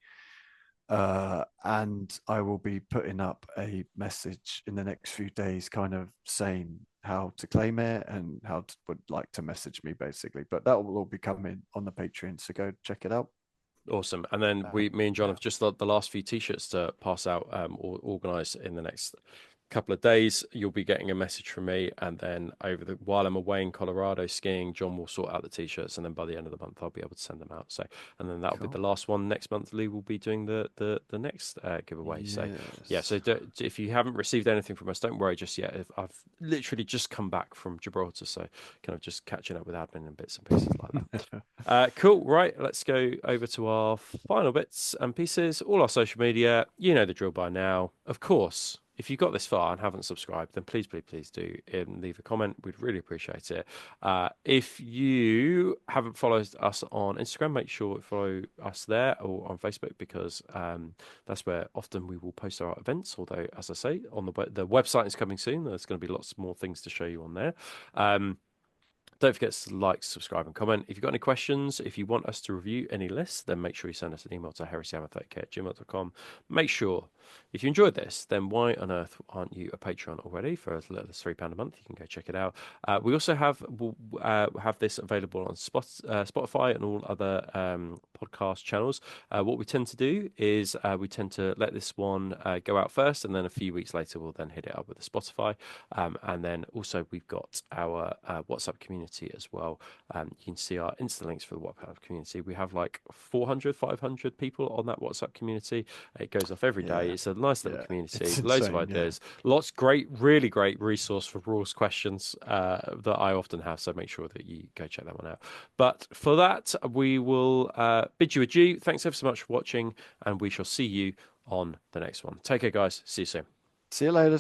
Speaker 2: and I will be putting up a message in the next few days kind of saying how to claim it and how to would like to message me basically, but that will all be coming on the Patreon, so go check it out.
Speaker 1: Awesome. And then me and John have just got the last few t-shirts to pass out or organize in the next couple of days. You'll be getting a message from me, and then while I'm away in Colorado skiing, John will sort out the t-shirts, and then by the end of the month I'll be able to send them out. So, and then that'll be the last one. Next month Lee will be doing the next giveaway. So if you haven't received anything from us, don't worry just yet. I've literally just come back from Gibraltar, so kind of just catching up with admin and bits and pieces like that. Cool. Right, let's go over to our final bits and pieces. All our social media, you know the drill by now. Of course, if you got this far and haven't subscribed, then please do leave a comment. We'd really appreciate it. If you haven't followed us on Instagram, make sure to follow us there, or on Facebook, because that's where often we will post our events. Although, as I say, on the website is coming soon. There's going to be lots more things to show you on there. Don't forget to like, subscribe, and comment. If you've got any questions, if you want us to review any lists, then make sure you send us an email to heresyhammer30k@gmail.com. Make sure, if you enjoyed this, then why on earth aren't you a Patreon already? For as little as £3 a month, you can go check it out. We also have this available on Spotify and all other podcast channels. What we tend to do is we tend to let this one go out first, and then a few weeks later we'll then hit it up with the Spotify. And then also we've got our WhatsApp community as well. You can see our Insta links for the WhatsApp community. We have like 500 people on that WhatsApp community. It goes off every day. It's a nice little community, loads of ideas, lots really great resource for rules questions that I often have, so make sure that you go check that one out. But for that, we will bid you adieu. Thanks ever so much for watching, and we shall see you on the next one. Take care, guys. See you soon.
Speaker 2: See you later.